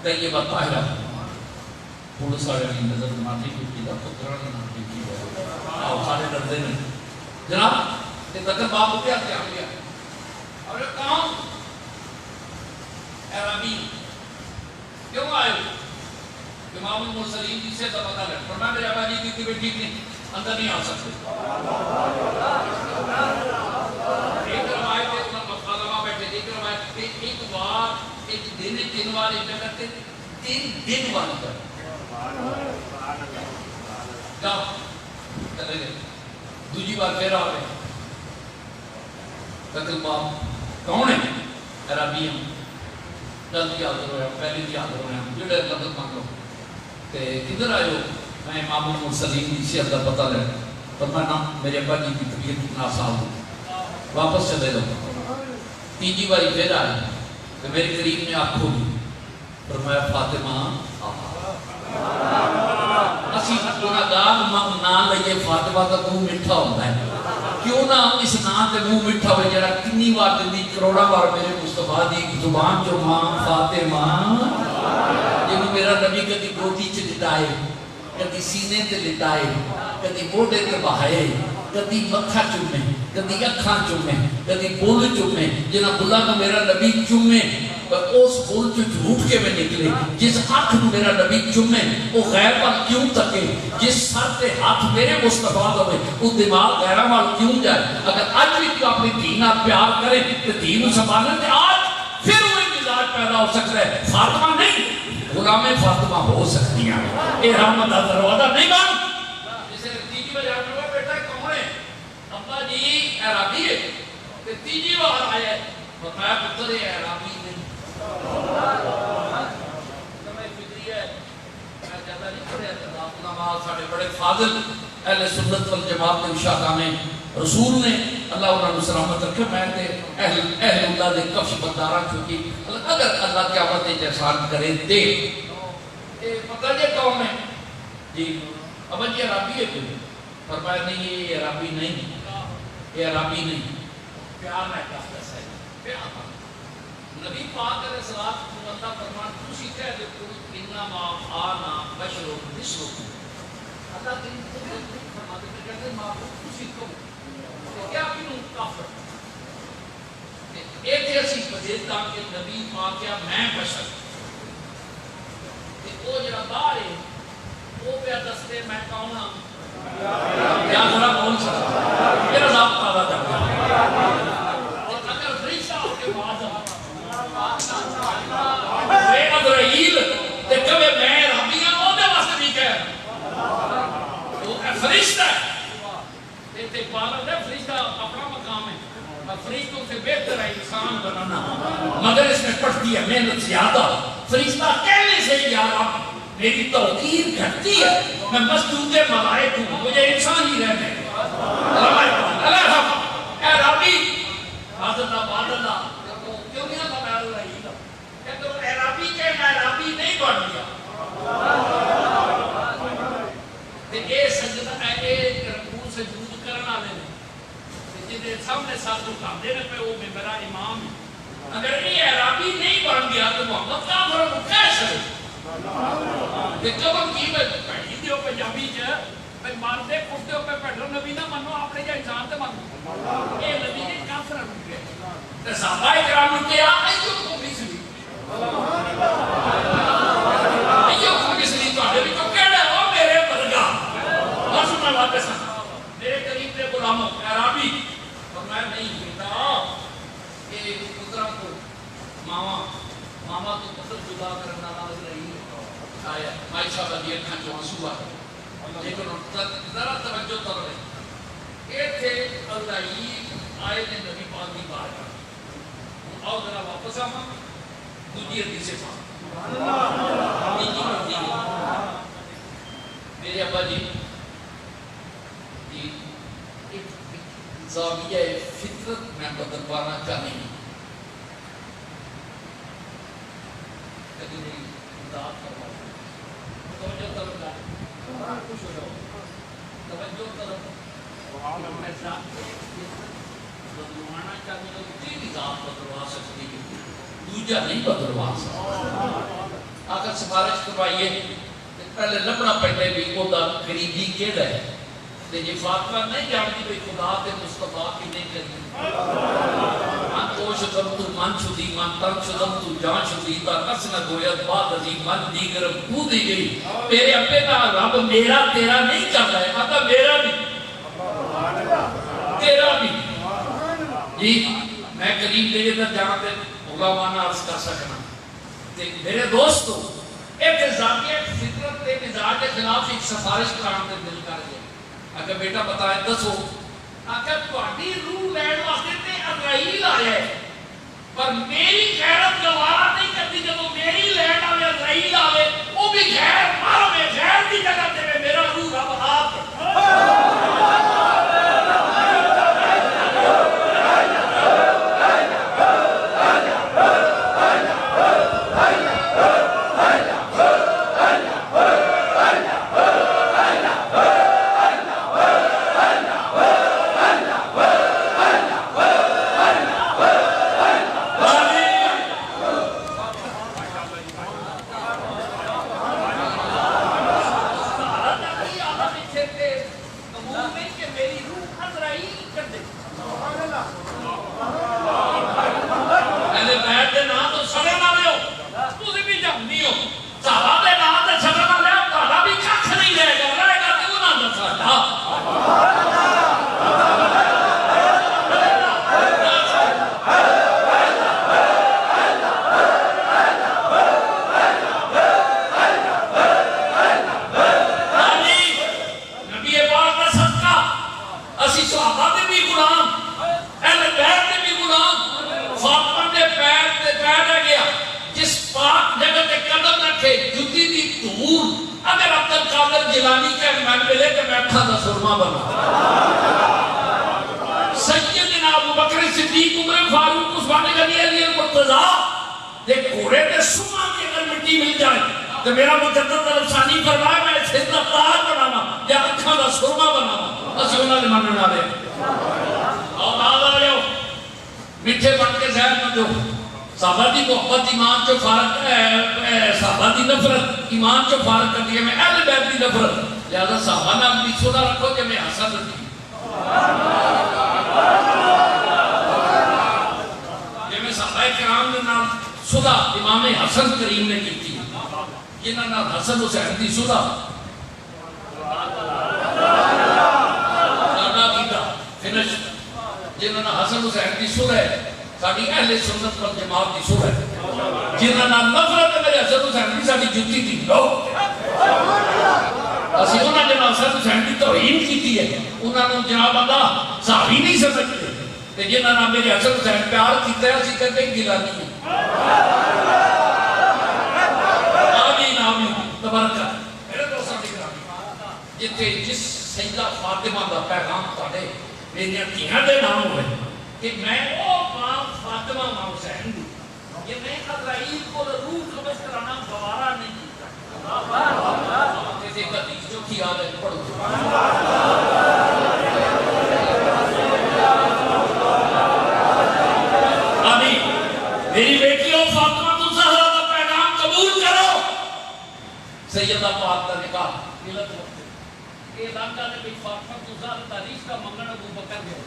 طیبہ طاہرہ پولیس والے کی نظر ماتی کی دا پترہ نے ماتی کی آؤ سارے ڈردے نے جناب یہ قتل باپ اٹھے آتے آ گیا اور یہ کام عربی کیوں آئے امام المرسلین جس سے پتہ لگ فرمایا میرے ابا جی کی بیٹی نہیں اندر نہیں آ سکتے ایک روایت ہے انہوں نے مقالمہ بیٹھے ایک روایت ہے ایک بار ایک دن تین بار ایک کرتے تین دن والی کر جاؤ چلے گئے دوسری بار پھر آ گئے قتل باپ کون ہے عربی ہم جلدی حاضر ہویا پہلی بھی حاضر ہویا جڑے مدد مانگ لو کدھر آئے ہو میں امام المرسلین کی سے اللہ پتہ لے فرمایا میرے ابا جی کی طبیعت ناساز ہو واپس چلے جاؤ تیجی باری پھر آئے کہ میری قریب میں آنکھ ہوگی فرمایا فاطمہ اسی گناہگار نام لئیے فاطمہ کا منہ میٹھا ہوتا ہے کیوں نہ اس نام کے منہ میٹھا ہوئے جڑا کنی بار دن کروڑا بار میرے مصطفیٰ دی زبان جو ماں فاطمہ جنہوں میرا نبی کدی گوٹی چ لٹائے کدی سینے تے لٹائے کدی موڑے تے بہائے کدی مکھا چومے کدی اکھاں چومے کدی بول چومے جنہ بلا کا میرا نبی چومے اس بول جو جھوٹ کے میں نکلے جس آنکھ میں میرا نبی چومے وہ غیر پر کیوں تکے جس سر تے ہاتھ میرے مصطفیٰ ہوئے وہ دماغ غیرہ وال کیوں جائے اگر آج بھی تو اپنی دینہ پیار کرے تو دین سنبھالنے تے آج پھر وہ مزاج پیدا ہو سکتا ہے فاطمہ نہیں غلام فاطمہ ہو سکتی ہیں اے رحمت دروازہ نہیں بان جسے تیجی بار جانے ہوا بیٹا کون ہے ابا جی عربی ہے کہ تیجی بار آیا ہے بتایا پتر ہے عربی نہیں تمہیں فکری ہے میں زیادہ نہیں پڑھے علماء ساڑھے بڑے فاضل اہل سنت والجماعت نے اشاقہ میں رسول نے اللہ انہوں نے سلامت رکھے میں تے اہل اللہ دے کفش بندارہ چونکہ اگر اللہ کیا بات ہے احسان کرے دے پتہ جے کون ہے جی اب یہ عربی ہے کوئی فرمایا نہیں یہ عربی نہیں یہ عربی نہیں پیار نہ کہتا ہے پیار نبی پاک علیہ السلام اللہ فرمان خوشی کہہ دے کوئی انما آنا بشر مثل اللہ دین فرماتے ہیں کہتے ہیں معبود خوشی کو کیا کیوں کافر ایک ایسی فضیلت کہ نبی پاک کیا میں بشر وہ جڑا باہر ہے وہ پہ دستے میں کون ہوں کیا ذرا کون سکتا میرا ذات پادا جاتا اگر فرشتہ ہو کے بعد بے عزرائیل تے کبھی میں ربی ہوں وہ دے واسطے نہیں کہہ وہ فرشتہ ہے تے پالا دے فرشتہ اپنا مقام ہے فرشتوں سے بہتر ہے انسان بنانا مگر اس میں پڑھتی ہے محنت زیادہ فرشتہ کہنے سے یا رب میری توقیر گھٹتی ہے میں مسجود ملائک ہوں مجھے انسان ہی رہنے اللہ حافظ اے ربی حضرت عباداللہ کیوں نہیں اللہ بیار رہی کہ تو اے ربی کہ میں ربی نہیں بڑھ گیا اے سجدہ اے رکوع سے سجود کرنا لے جنہیں سامنے ساتھ اٹھا دینے پہ وہ میرا امام ہے اگر یہ عربی نہیں بن گیا تو محمد کافر کہ چلن کی میں بھائی دیو پنجابی چ بھائی مارتے کٹتے پہ پیٹرو نبی نہ منو اپنے جا انسان تے منو اے نبی نے کافر رکھے تے صحابہ کرام نے کیا ایو کو مسلی ایو کو مسلی تو دے وچ کیڑا او میرے ورگا بس میں واپس میرے قریب دے غلاموں عربی فرمایا نہیں بیٹا کہ پترا کو ماما تو قتل جدا کرنا ناراض نہیں آیا مائشہ بدی اکھاں چوں آنسو آئے لیکن ذرا توجہ کر رہے یہ تھے اللہ آئے نے نبی پاک کی بات اور ذرا واپس آما دوسری حدیث سے میرے ابا جی ایک زاویہ فطرت میں بدلوانا چاہیے کبھی نہیں اطاعت کروا توجہ طلب کر خوش ہو جاؤ توجہ طلب ایسا بدلوانا چاہیے تو تیری ذات بدلوا سکتی ہے دوجہ نہیں بدلوا سکتا اگر سفارش کروائیے پہلے لبنا پہلے بھی خدا قریبی کیڑا ہے یہ فاطمہ نہیں جانتی بھئی خدا تے مصطفیٰ کی نہیں کرنی من تو شدم تو من شدی من تن شدم تو جان شدی تا کسنا گویت بات ازی من دیگر کو دی گئی میرے اپنے کا رب میرا تیرا نہیں چاہتا ہے مطلب میرا بھی تیرا بھی جی میں قریب لے جاتا جہاں تے علماء عرض کر سکنا میرے دوستو ابتزامیہ فطرت تے مزاج کے خلاف ایک سفارش کرانے تے دل کر گیا اگر بیٹا بتائے دسو اگر تہاڈی روح لین واسطے تے اسرائیل آیا ہے پر میری غیرت گوارا نہیں کرتی جب میری لین آوے اسرائیل آوے وہ بھی غیر مارے غیر کی جگہ تے میرا روح رب آپ سیدہ پاک کا نکاح غلط وقت یہ لانکا نے بھی فاطمہ تزار تاریخ کا منگن ابو بکر گئے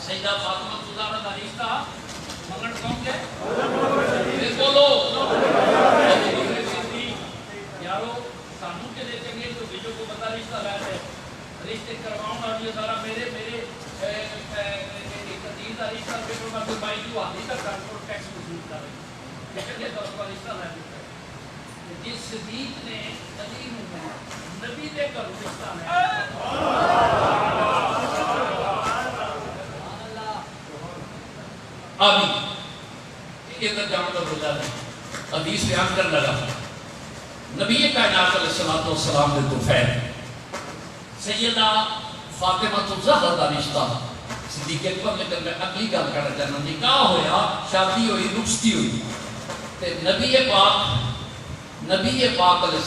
سیدہ فاطمہ تزار تاریخ کا منگن کون گئے بولو یارو سانو کے لے چنگے تو بیجو کو بتا رشتہ رہے رشتے کرواؤں اور یہ سارا میرے تین تاریخ کا پیپر میں بائی جو آدھی کا ٹرانسپورٹ ٹیکس وصول کر رہے لیکن یہ طور پر رشتہ رہ دیتا ہے جس صدیق نے علی نبی دے کر رشتہ ہے آمین یہ تو جانتا بولا ہے حدیث بیان کر لگا نبی کائنات علیہ السلام نے دوپہر سیدہ فاطمہ الزہرا کا رشتہ صدیق اکبر نے کر میں اگلی گل کرنا چاہنا نکاح ہویا شادی ہوئی رخصتی ہوئی تے نبی پاک علیہ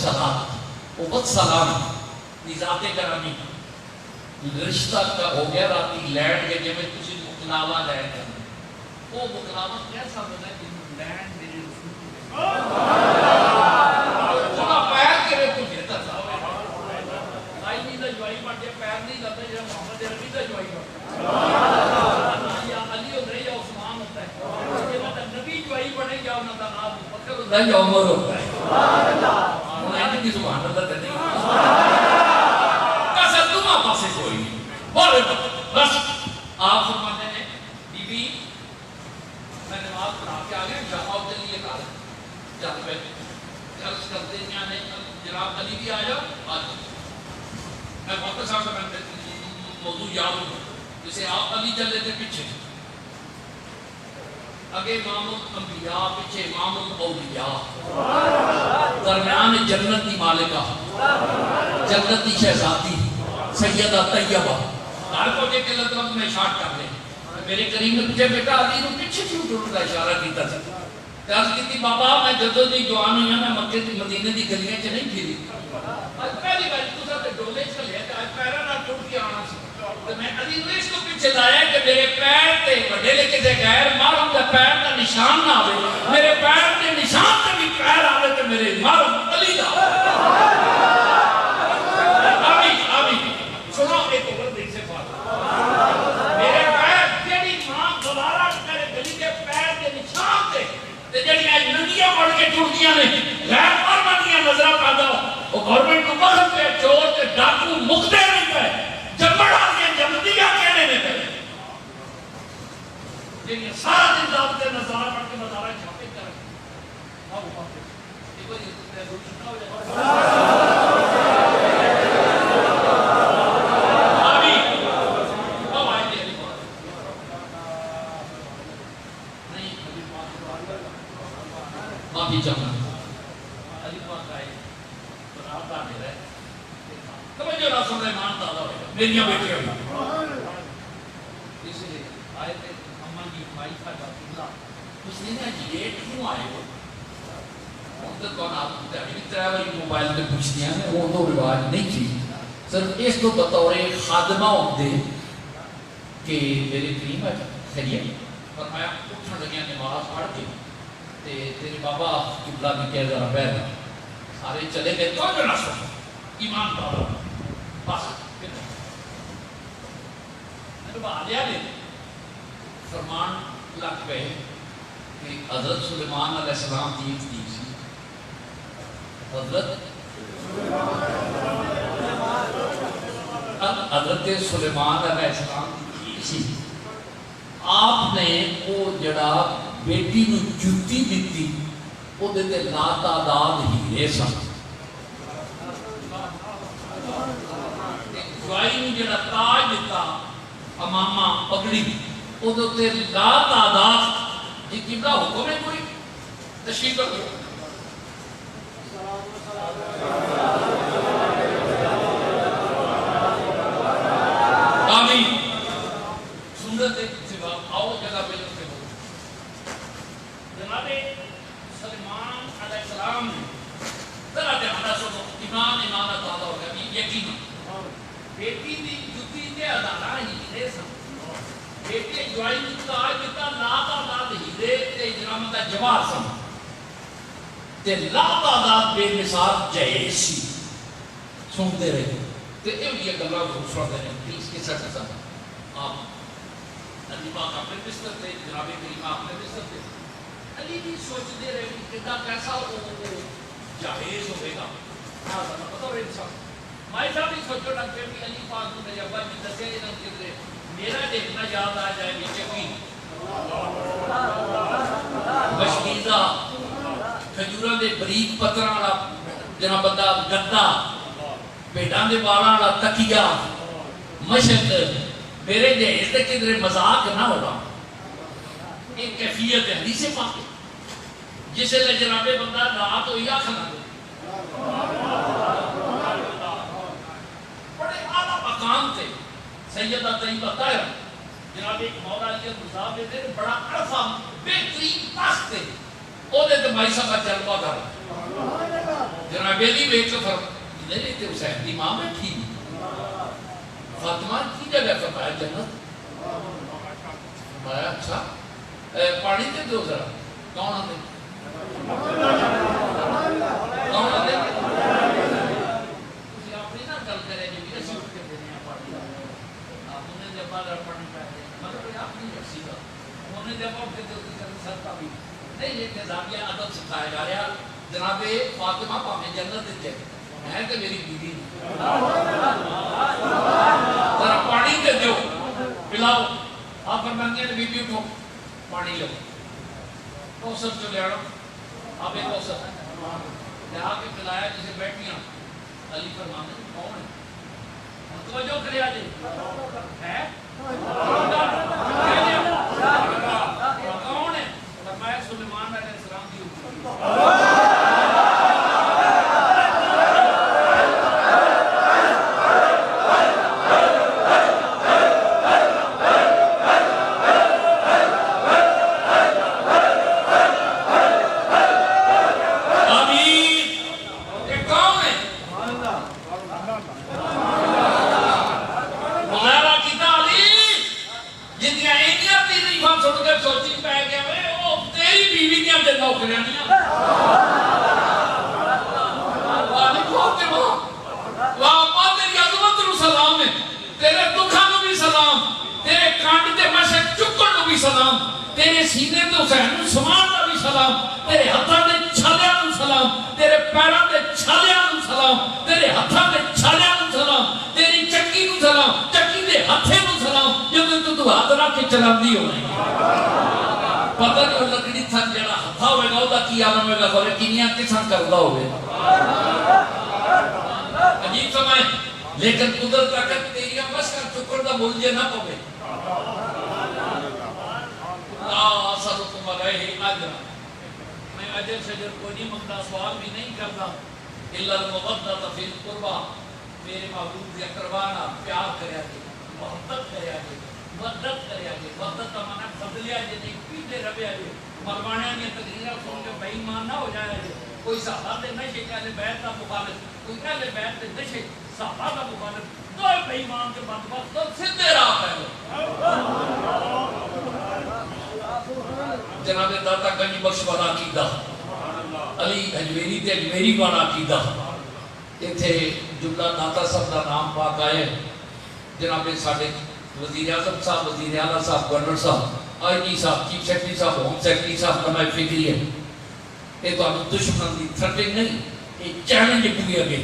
السلام دی ذات گرامی رشتہ کا ہو گیا راتی لینڈ کے جب تسی مقلاوہ لینڈ کرنا وہ مقلاوہ کیسا بنا ہے کہ لینڈ میرے رسول جنا پیر کرے تو بہتر تھا لائی نہیں دا جوائی پڑھتے پیر نہیں لگتا جب محمد عربی دا جوائی پڑھتے یا علی اور رہی یا عثمان ہوتا ہے جب نبی جوائی پڑھے یا انہوں کا نام بکر ہوتا ہے یا عمر ہوتا ہے انہیں نہیں سبحان اللہ تے نہیں کسا تمہاں پاسے کوئی نہیں بولے بس آپ فرماتے ہیں بی بی میں نماز پڑھا کے آ گیا جہاں چلیے کار چل پہ عرض کرتے ہیں جناب علی بھی آ جاؤ آج میں وقت صاحب سے میں موضوع یاد ہوں جسے آپ علی چلے تھے پیچھے اگے امام الانبیاء پیچھے امام الاولیاء درمیان جنت کی مالکہ جنت کی شہزادی سیدہ طیبہ ہر کو دیکھ کے لگتا میں شارٹ کر لیں میرے کریم نے پوچھا بیٹا علی نے پیچھے کیوں ڈرنے کا اشارہ کیتا تھا عرض کی تھی بابا میں جدو دی جوان ہوئی میں مکے دی مدینے دی گلیاں چ نہیں پھری آج پہلی بار تو ساتھ ڈولے چلے تو آج پیرا نہ ٹوٹ کے آنا سی تو میں علی نے اس کو پیچھے لایا کہ میرے پیر تے بڑے لے کے دے غیر محرم دا پیر دا نشان نہ آوے میرے پیر تے نشان تے بھی پیر آوے تے میرے محرم علی دا آمین آمین سنو ایک اوپر دیکھ سے بات میرے پیر جیڑی ماں دوبارہ میرے گلی کے پیر کے نشان تے جڑی آج ننگیاں پڑھ کے ٹوٹیاں نے غیر فرمانیاں نظرہ پیدا وہ گورنمنٹ کو بخت پہ چور کے ڈاکو مکتے نہیں پہ جمڑا کے جمدیاں کہنے نہیں پہ جنہیں سارا دن دابتے نظارہ پڑھ کے نظارہ چھاپے کریں آؤ پاکے یہ کوئی روشنہ ہو جائے معافی چاہنا علی پاک آئے تو آپ کا میرا ہے توجہ نہ سلیمان تعالیٰ ہوئے میریاں بیٹیاں ہوئی اس لیے آئے تھے اماں کی بھائی کا جاتولہ اس نے کہا لیٹ کیوں آئے ہو ان تک کون آپ کو ابھی تریوری موبائل پہ پوچھ دیا ہے وہ تو رواج نہیں تھی صرف اس کو بطور خادمہ ہوتے کہ میرے کریم ہے خیریت فرمایا اٹھن لگیا نماز پڑھ کے تیرے بابا قبلہ بھی کہہ ذرا بیٹھ سارے چلے گئے تو جو نہ سو ایمان بابا بس میں نے بات لیا لے فرمان لگ گئے کہ حضرت سلیمان علیہ السلام کی ایک تیز سی حضرت سلیمان علیہ السلام کی تیز سی آپ نے وہ جڑا بیٹی نو جُتی دیتی او دیتے لا تعداد ہیرے سن جوائی نو جڑا تاج دیتا امامہ پگڑی او دیتے لا تعداد یہ قبلہ حکم ہے کوئی تشریف کر دو آمین سنت ایک سوا آؤ جگہ پہ جناب سلیمان علیہ السلام ذرا دھیان سنو ایمان امانت آتا ہوگا یقین بیٹی دی جُتی تے ادارہ ہیرے سن بیٹی جوائی نو تاج دیتا لا تعداد ہیرے تے اجرام دا جواہر سن تے لاتعداد بے مثال جہیز سی سنتے رہے تے یہ گلاں سنتے ہیں پلیز کسا کسا علی پاک اپنے بستر تے جناب کریم اپنے بستر تے علی بھی سوچتے رہے کہ کتنا کیسا وہ جہیز ہوئے گا پتہ ہوئے انسان میں صاحب بھی سوچو لگ پہ بھی علی پاک نے جب بھی دسے نہ کدھر میرا دیکھنا یاد آ جائے نیچے بھی مشکیزہ کھجوراں دے بریک پتراں والا جناب بندہ گدا بیٹاں دے بالاں والا تکیا مشک میرے جہیز تے کدھر مذاق نہ ہوگا ایک کیفیت ہے حدیث پاک جس لئے جناب بندہ رات ہوئی آخنا بڑے اعلیٰ مقام تھے سیدہ طیبہ طاہرہ جناب ایک مولا علی صاحب نے بڑا عرفہ بہترین تخت تھے او دے تے مائی صاحب جلوہ کر جناب علی بیٹھ کر نہیں تے حسین دی ماں بیٹھی فاطمہ کی جگہ فرمایا جنت فرمایا اچھا پانی تے دو ذرا کون آتے کون آتے تسی اپنی نہ گل کرے جو بھی اسی اٹھ کے دینے ہیں پانی آپ انہیں جب بار پانی پہلے مگر آپ نہیں رکسی گا انہیں جب اٹھ کے دیتے سرتا بھی نہیں یہ نظامیہ عدد سکھایا جا رہا جناب فاطمہ پاہمیں جنت دے میں کہ میری بیوی ذرا پانی دے دیو پلاؤ آپ فرماتے ہیں بیوی کو پانی لو کوثر جو لے آڑو آپ ایک کوثر لے آ کے پلایا جسے بیٹھیاں علی فرماتے ہیں کون ہے توجہ کرے آجے ہے کون ہے فرمایا سلیمان علیہ السلام کی سلام تیرے سینے تو حسین سمان دا بھی سلام تیرے ہتھاں دے چھالیاں نو سلام تیرے پیراں دے چھالیاں نو سلام تیرے ہتھاں دے چھالیاں نو سلام تیری چکی نو سلام چکی دے ہتھے نو سلام جدوں تو ہاتھ رکھ کے چلاندی ہوے پتہ نہیں لکڑی تھک جڑا ہتھا ہوے گا اودا کی عالم ہوے گا خبر کینیاں کساں کردا ہوے عجیب سمائے لیکن قدرت طاقت تیری بس کر چکر دا بول جے نہ پوے سرکم علیہ اجر میں اجر شجر کو نہیں مانگتا سوال بھی نہیں کرتا الا المودۃ فی القربى میرے محبوب کے اقربانا پیار کریا جے محبت کریا جے مدد کریا جے مدد کا معنی بدلیا جے نہیں پیتے ربیا جے مروانے میں تقریرا سن کے بے ایمان نہ ہو جائے جے کوئی صحابہ دے نشے کے اہل بیت کا مخالف کوئی اہل بیت دے نشے صحابہ کا مخالف دو بے ایمان کے بدبخت تو سیدھے راہ پہ جناب داتا گنج بخش والا عقیدہ علی اجمیری تے اجمیری والا عقیدہ ایتھے جملہ داتا صاحب دا نام پاک آئے جناب ساڈے وزیر اعظم صاحب وزیر اعلیٰ صاحب گورنر صاحب آئی جی صاحب چیف سیکرٹری صاحب ہوم سیکرٹری صاحب نمائے فکری ہے یہ تو آپ دشمن دی تھرٹنگ نہیں یہ چیلنج پوری اگے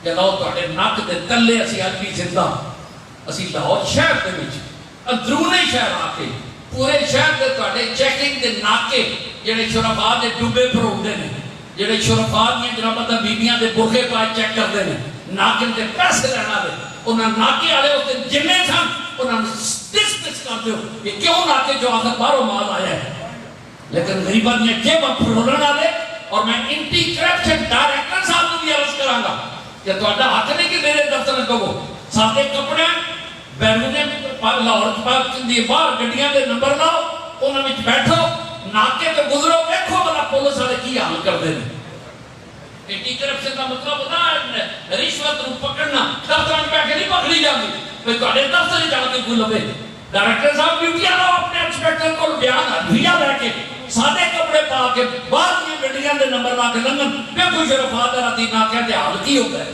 جنہوں تواڈے نک دے تلے اسی اج بھی زندہ اسی لاہور شہر دے وچ اندرونی شہر آ کے پورے شہر دے تواڈے چیکنگ دے ناکے جڑے شرفا دے ڈبے پروندے نے جڑے شرفا دی جناب دا بیبییاں دے برقے پائے چیک کردے نے ناکے دے پیسے لینا دے انہاں ناکے والے اوتے جنے سن انہاں ڈس کر دیو یہ کیوں ناکے جو آخر باہروں مال آیا ہے لیکن غریباں نے جیب پھرولن والے اور میں اینٹی کرپشن ڈائریکٹر صاحب نوں بھی عرض کراں گا کہ تہاڈا حق نہیں کہ میرے دفتر میں کہو سادے کپڑے بیرونے لاہور پاک دی باہر گڈیاں دے نمبر لاؤ انہاں وچ بیٹھو ناکے تے گزرو ویکھو بلا پولیس والے کی حال کردے نے اینٹی کرپشن دا مطلب ہوتا ہے رشوت نوں پکڑنا دفتر وچ بیٹھ کے نہیں پکڑی جاندی میں تہاڈے دفتر وچ جا کے کوئی لوے ڈائریکٹر صاحب ڈیوٹی لاؤ اپنے انسپیکٹر کول بیان ادھیا لے کے سادے کپڑے پا کے باہر دی گڈیاں سکینڈ دے نمبر لا کے لنگن بے کوئی شرفات راتی نہ کہتے حال کی ہو گئے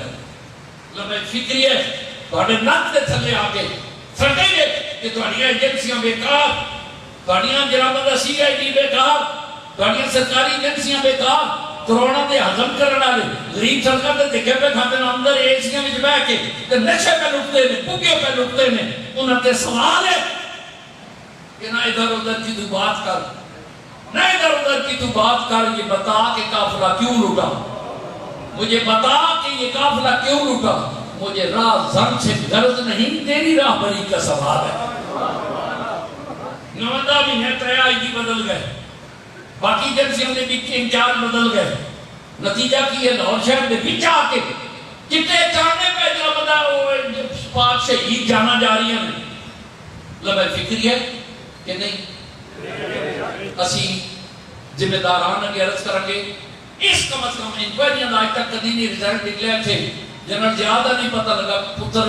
لمبے فکری ہے تھوڑے نک دے تھلے آ کے سڑکیں گے کہ تھوڑیاں ایجنسیاں بیکار تھوڑیاں جناب دا سی آئی ڈی بیکار تھوڑیاں سرکاری ایجنسیاں بیکار کرونا دے ہضم کرنا لے غریب سرکار دے دکھے پہ کھاتے ہیں اندر ایسیاں میں جبہ کے نشے پہ لٹتے ہیں پوکے پہ لٹتے ہیں انہوں نے سوال ہے کہ نہ ادھر ادھر کی تو بات کر نہ ادھر ادھر کی تو بات کر یہ بتا کہ قافلہ کیوں لٹا مجھے بتا کہ یہ قافلہ کیوں لٹا مجھے راہ زن سے غرض نہیں تیری راہ بری کا سوال ہے نوندہ بھی ہے تریا ہی بدل گئے باقی جنسیوں نے بھی انچارج بدل گئے نتیجہ کی ہے لاہور شہر میں بھی چاہ کے کتنے چاہنے پہ جو بتا پاک شہید جانا جا رہی ہیں لبے فکری ہے کہ نہیں اسی ذمہ داران اگر عرض کریں گے اس کم از کم انکوائریاں آج تک کدی نہیں ریزلٹ نکلے تھے جنرل زیادہ نہیں پتہ لگا پتر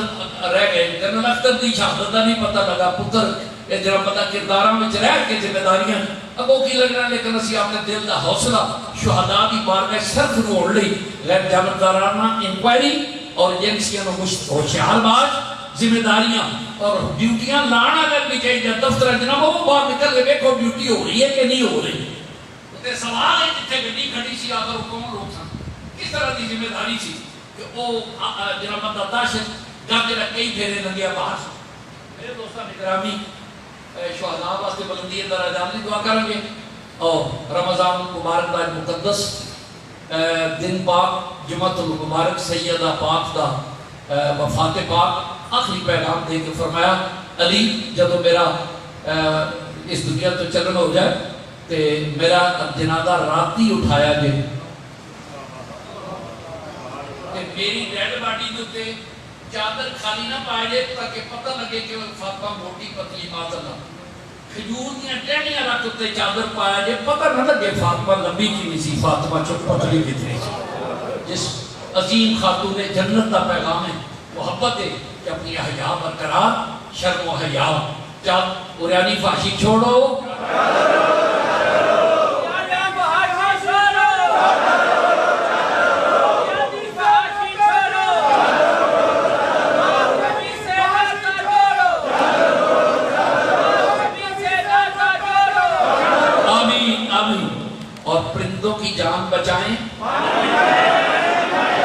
رہ گئے جنرل اختر دی شہادت دا نہیں پتہ لگا پتر جناب پتہ کرداراں میں رہ کے ذمہ داریاں اب وہ کی لگنا لیکن اسی آپ نے دل دا حوصلہ شہداء دی بارگاہ صرف روڑ لی غیر جانبدارانہ انکوائری اور ایجنسیاں نو ہوشیار باز ذمہ داریاں اور ڈیوٹیاں لانا اگر بھی چاہیے دفتر جناب وہ باہر نکل کے دیکھو ڈیوٹی ہو رہی ہے کہ نہیں ہو رہی تے سوال ہے جتنے گڈی کھڑی سی آخر کون لوگ سن کس طرح دی ذمہ داری سی کہ وہ جناب داشت گھر جڑا کئی پھیرے لگیا باہر میرے دوستان اکرامی شہداء واسطے بلندی درجات کی دعا کریں گے اور رمضان مبارک دا مقدس دن پاک جمعۃ المبارک سیدہ پاک دا وفات پاک آخری پیغام دے کے فرمایا علی جدو میرا اس دنیا تو چلن ہو جائے تے میرا جنازہ رات ہی اٹھایا جے تے میری ڈیڈ باڈی دے چادر خالی نہ پائے جے تاکہ پتہ لگے کہ فاطمہ موٹی پتلی مات اللہ کھجور دیاں ٹہنیاں رکھ تے چادر پایا جے پتہ نہ لگے فاطمہ لمبی کی نہیں سی فاطمہ چپ پتلی کتنی سی جس عظیم خاتون جنت کا پیغام ہے محبت ہے کہ اپنی حیا برقرار شرم و حیا چل قرآنی فحشی چھوڑو اور پرندوں کی جان بچائیں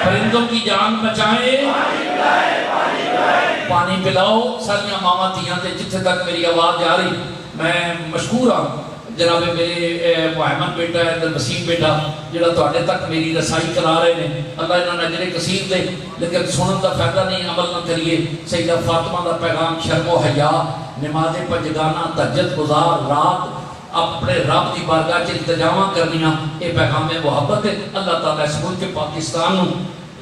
پرندوں کی جان بچائیں پانی پلاؤ ساریاں ماما تیاں تے جتھے تک میری آواز جا رہی میں مشکور ہوں جناب میرے محمد بیٹا ہے وسیم بیٹا جڑا تواڈے تک میری رسائی کرا رہے ہیں اللہ انہاں نے اجر کثیر دے لیکن سنن دا فائدہ نہیں عمل نہ کریے سیدہ فاطمہ دا پیغام شرم و حیا نماز پنجگانہ تہجد گزار رات اپنے رب کی بارگاہ چ التجاواں کرنیاں یہ پیغام محبت ہے اللہ تعالیٰ اس ملک پاکستان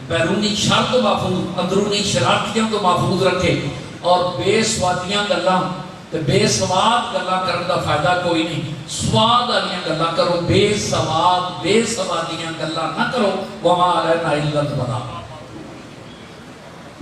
بیرونی شر تو محفوظ اندرونی شرارتیاں تو محفوظ رکھے اور بے سوادیاں گلاں تے بے سواد گلاں کرن دا فائدہ کوئی نہیں سواد والیاں گلاں کرو بے سواد بے سوادیاں گلاں نہ کرو وما علینا الا البلاغ